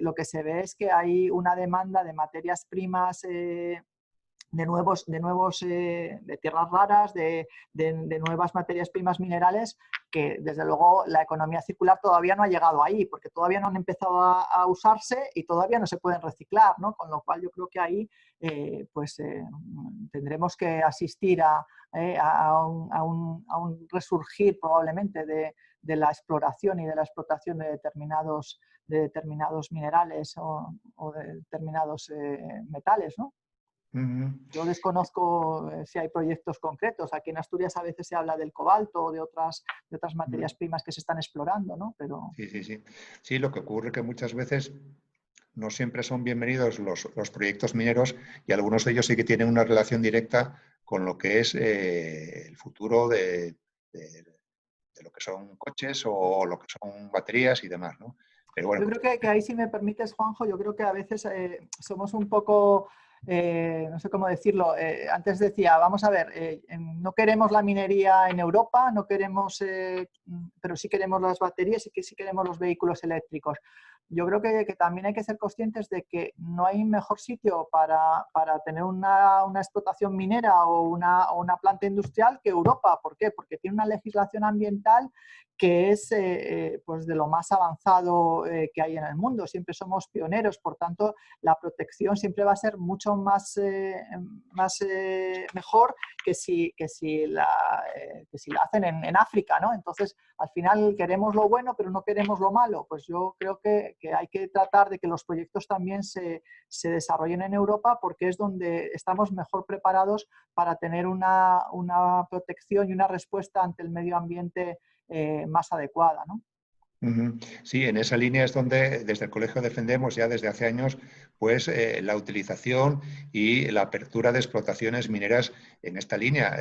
lo que se ve es que hay una demanda de materias primas de tierras raras, de nuevas materias primas minerales, que desde luego la economía circular todavía no ha llegado ahí, porque todavía no han empezado a usarse y todavía no se pueden reciclar, ¿no? Con lo cual yo creo que ahí tendremos que asistir a un resurgir probablemente de la exploración y de la explotación de determinados minerales o de determinados metales, ¿no? Yo desconozco si hay proyectos concretos. Aquí en Asturias a veces se habla del cobalto o de otras materias primas que se están explorando, ¿no? Pero... Sí, sí, sí. Sí, lo que ocurre es que muchas veces no siempre son bienvenidos los proyectos mineros y algunos de ellos sí que tienen una relación directa con lo que es el futuro de lo que son coches o lo que son baterías y demás, ¿no? Pero bueno, yo creo que ahí, si me permites, Juanjo, yo creo que a veces somos un poco, no sé cómo decirlo, antes decía, vamos a ver, no queremos la minería en Europa, no queremos, pero sí queremos las baterías y que sí queremos los vehículos eléctricos. Yo creo que también hay que ser conscientes de que no hay mejor sitio para tener una explotación minera o una planta industrial que Europa. ¿Por qué? Porque tiene una legislación ambiental que es pues de lo más avanzado que hay en el mundo. Siempre somos pioneros, por tanto, la protección siempre va a ser mucho mejor que si la hacen en África, ¿no? Entonces, al final queremos lo bueno, pero no queremos lo malo. Pues yo creo que hay que tratar de que los proyectos también se desarrollen en Europa, porque es donde estamos mejor preparados para tener una protección y una respuesta ante el medio ambiente más adecuada, ¿no? Sí, en esa línea es donde desde el colegio defendemos ya desde hace años pues, la utilización y la apertura de explotaciones mineras en esta línea,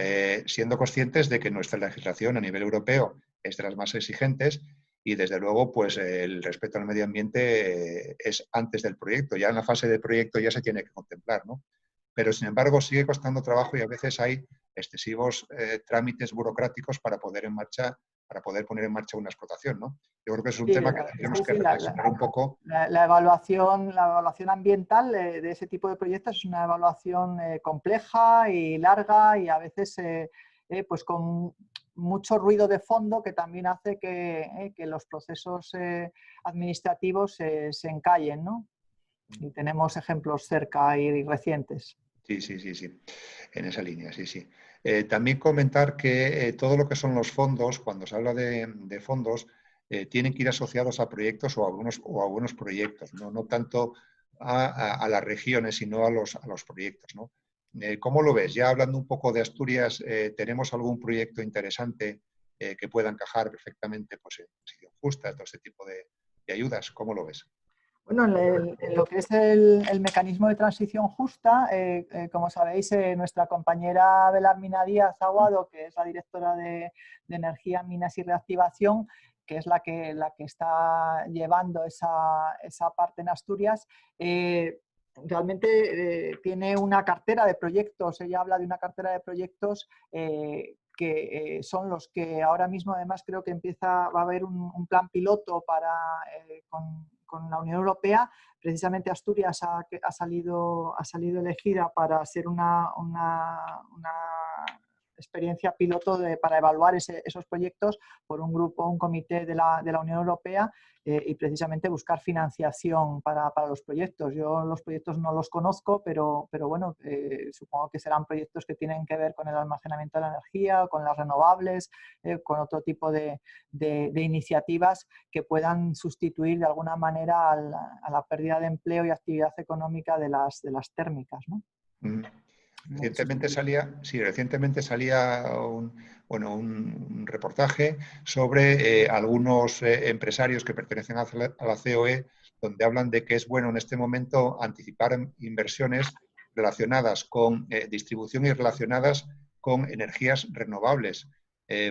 siendo conscientes de que nuestra legislación a nivel europeo es de las más exigentes y desde luego pues, el respeto al medio ambiente es antes del proyecto, ya en la fase del proyecto ya se tiene que contemplar, ¿no? Pero sin embargo sigue costando trabajo y a veces hay excesivos trámites burocráticos para poder poner en marcha una explotación, ¿no? Yo creo que es un Sí, tema que tendremos que sí, reflexionar un poco. la evaluación ambiental de ese tipo de proyectos es una evaluación compleja y larga y a veces pues con mucho ruido de fondo que también hace que los procesos administrativos se encallen, ¿no? Y tenemos ejemplos cerca y recientes. Sí, sí, sí, sí, en esa línea, sí, sí. También comentar que todo lo que son los fondos, cuando se habla de fondos, tienen que ir asociados a proyectos o a algunos proyectos, ¿no? No tanto a las regiones, sino a los proyectos, ¿no? ¿Cómo lo ves? Ya hablando un poco de Asturias, ¿tenemos algún proyecto interesante que pueda encajar perfectamente pues, en transición justa, todo este tipo de ayudas? ¿Cómo lo ves? Bueno, en lo que es el mecanismo de transición justa, como sabéis, nuestra compañera Belarmina Díaz Aguado, que es la directora de Energía, Minas y Reactivación, que es la que está llevando esa parte en Asturias, realmente tiene una cartera de proyectos. Ella habla de una cartera de proyectos que son los que ahora mismo, además, creo que va a haber un plan piloto con la Unión Europea. Precisamente Asturias ha salido elegida para ser una experiencia piloto para evaluar esos proyectos por un comité de la Unión Europea y precisamente buscar financiación para los proyectos. Yo los proyectos no los conozco, pero bueno, supongo que serán proyectos que tienen que ver con el almacenamiento de la energía, con las renovables, con otro tipo de iniciativas que puedan sustituir de alguna manera a la pérdida de empleo y actividad económica de las térmicas, ¿no? Mm. Recientemente salía un reportaje sobre algunos empresarios que pertenecen a la COE, donde hablan de que es bueno en este momento anticipar inversiones relacionadas con distribución y relacionadas con energías renovables,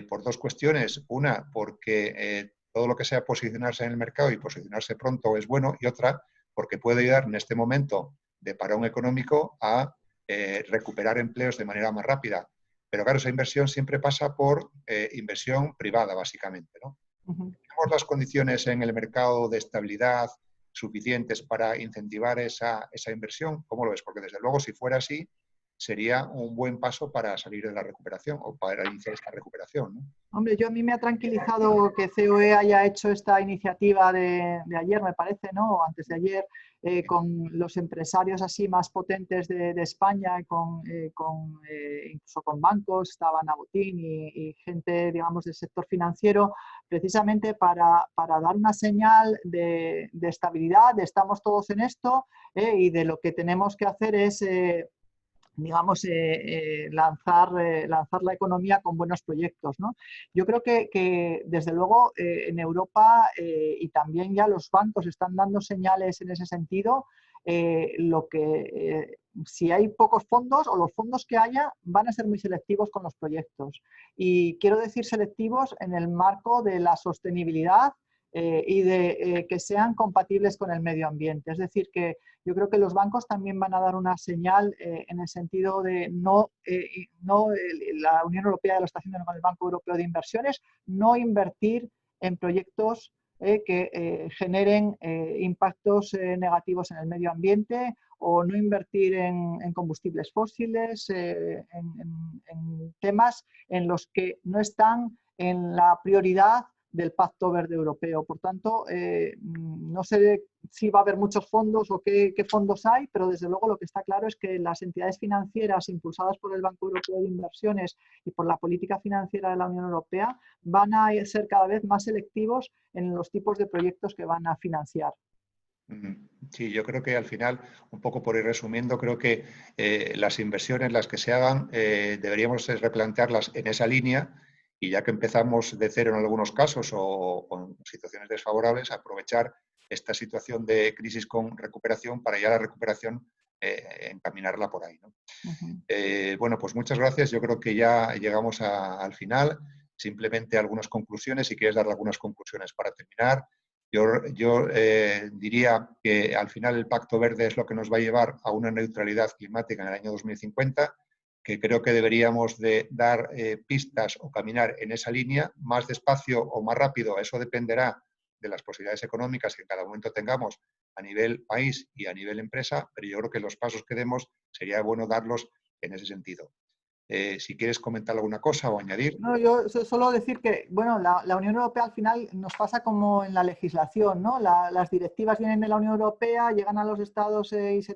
por dos cuestiones. Una, porque todo lo que sea posicionarse en el mercado y posicionarse pronto es bueno, y otra, porque puede ayudar en este momento de parón económico a recuperar empleos de manera más rápida. Pero claro, esa inversión siempre pasa por inversión privada, básicamente, ¿no? ¿Tenemos las condiciones en el mercado de estabilidad suficientes para incentivar esa inversión? ¿Cómo lo ves? Porque desde luego, si fuera así, sería un buen paso para salir de la recuperación o para iniciar esta recuperación, ¿no? Hombre, a mí me ha tranquilizado que COE haya hecho esta iniciativa de ayer, me parece, ¿no? O antes de ayer, con los empresarios así más potentes de España, incluso con bancos, estaba Nabotín y gente, digamos, del sector financiero, precisamente para dar una señal de estabilidad, de estamos todos en esto, y de lo que tenemos que hacer es digamos, lanzar la economía con buenos proyectos, ¿no? Yo creo que desde luego, en Europa y también ya los bancos están dando señales en ese sentido. Si hay pocos fondos o los fondos que haya van a ser muy selectivos con los proyectos. Y quiero decir selectivos en el marco de la sostenibilidad y de que sean compatibles con el medio ambiente. Es decir, que yo creo que los bancos también van a dar una señal en el sentido de la Unión Europea lo está haciendo con el Banco Europeo de Inversiones, no invertir en proyectos que generen impactos negativos en el medio ambiente, o no invertir en combustibles fósiles, en temas en los que no están en la prioridad del Pacto Verde Europeo. Por tanto, no sé si va a haber muchos fondos o qué fondos hay, pero desde luego lo que está claro es que las entidades financieras impulsadas por el Banco Europeo de Inversiones y por la política financiera de la Unión Europea van a ser cada vez más selectivos en los tipos de proyectos que van a financiar. Sí, yo creo que al final, un poco por ir resumiendo, creo que las inversiones, las que se hagan, deberíamos replantearlas en esa línea, y ya que empezamos de cero en algunos casos o con situaciones desfavorables, aprovechar esta situación de crisis con recuperación para ya la recuperación encaminarla por ahí, ¿no? Bueno, pues muchas gracias. Yo creo que ya llegamos al final. Simplemente algunas conclusiones, si quieres dar algunas conclusiones para terminar. Yo diría que al final el Pacto Verde es lo que nos va a llevar a una neutralidad climática en el año 2050, que creo que deberíamos de dar pistas o caminar en esa línea, más despacio o más rápido. Eso dependerá de las posibilidades económicas que en cada momento tengamos a nivel país y a nivel empresa, pero yo creo que los pasos que demos sería bueno darlos en ese sentido. Si quieres comentar alguna cosa o añadir. No, yo solo decir que, bueno, la Unión Europea al final nos pasa como en la legislación, ¿no? Las directivas vienen de la Unión Europea, llegan a los estados y se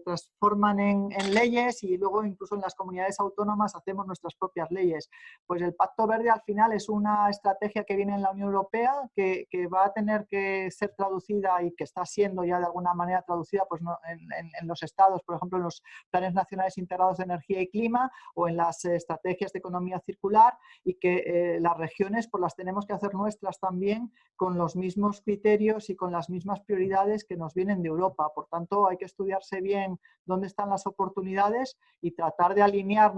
transforman en leyes, y luego incluso en las comunidades autónomas hacemos nuestras propias leyes. Pues el Pacto Verde al final es una estrategia que viene en la Unión Europea, que va a tener que ser traducida, y que está siendo ya de alguna manera traducida, pues, ¿no?, en los estados, por ejemplo, en los planes nacionales integrados de energía y clima, o en las estrategias de economía circular, y que las regiones pues las tenemos que hacer nuestras también, con los mismos criterios y con las mismas prioridades que nos vienen de Europa. Por tanto, hay que estudiarse bien dónde están las oportunidades y tratar de alinear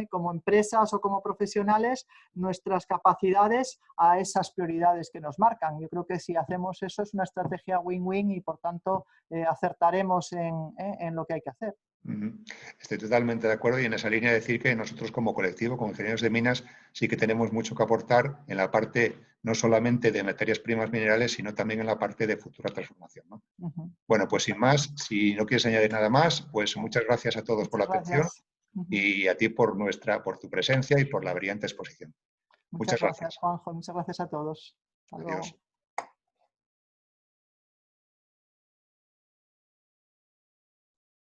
como empresas o como profesionales, nuestras capacidades a esas prioridades que nos marcan. Yo creo que si hacemos eso es una estrategia win-win, y por tanto acertaremos en lo que hay que hacer. Estoy totalmente de acuerdo, y en esa línea decir que nosotros como colectivo, como ingenieros de minas, sí que tenemos mucho que aportar en la parte no solamente de materias primas minerales, sino también en la parte de futura transformación, ¿no? Bueno, pues sin más, si no quieres añadir nada más, pues muchas gracias a todos por la atención y a ti por tu presencia y por la brillante exposición. Muchas Muchas gracias, gracias. Juanjo. Muchas gracias a todos. Hasta luego. Adiós.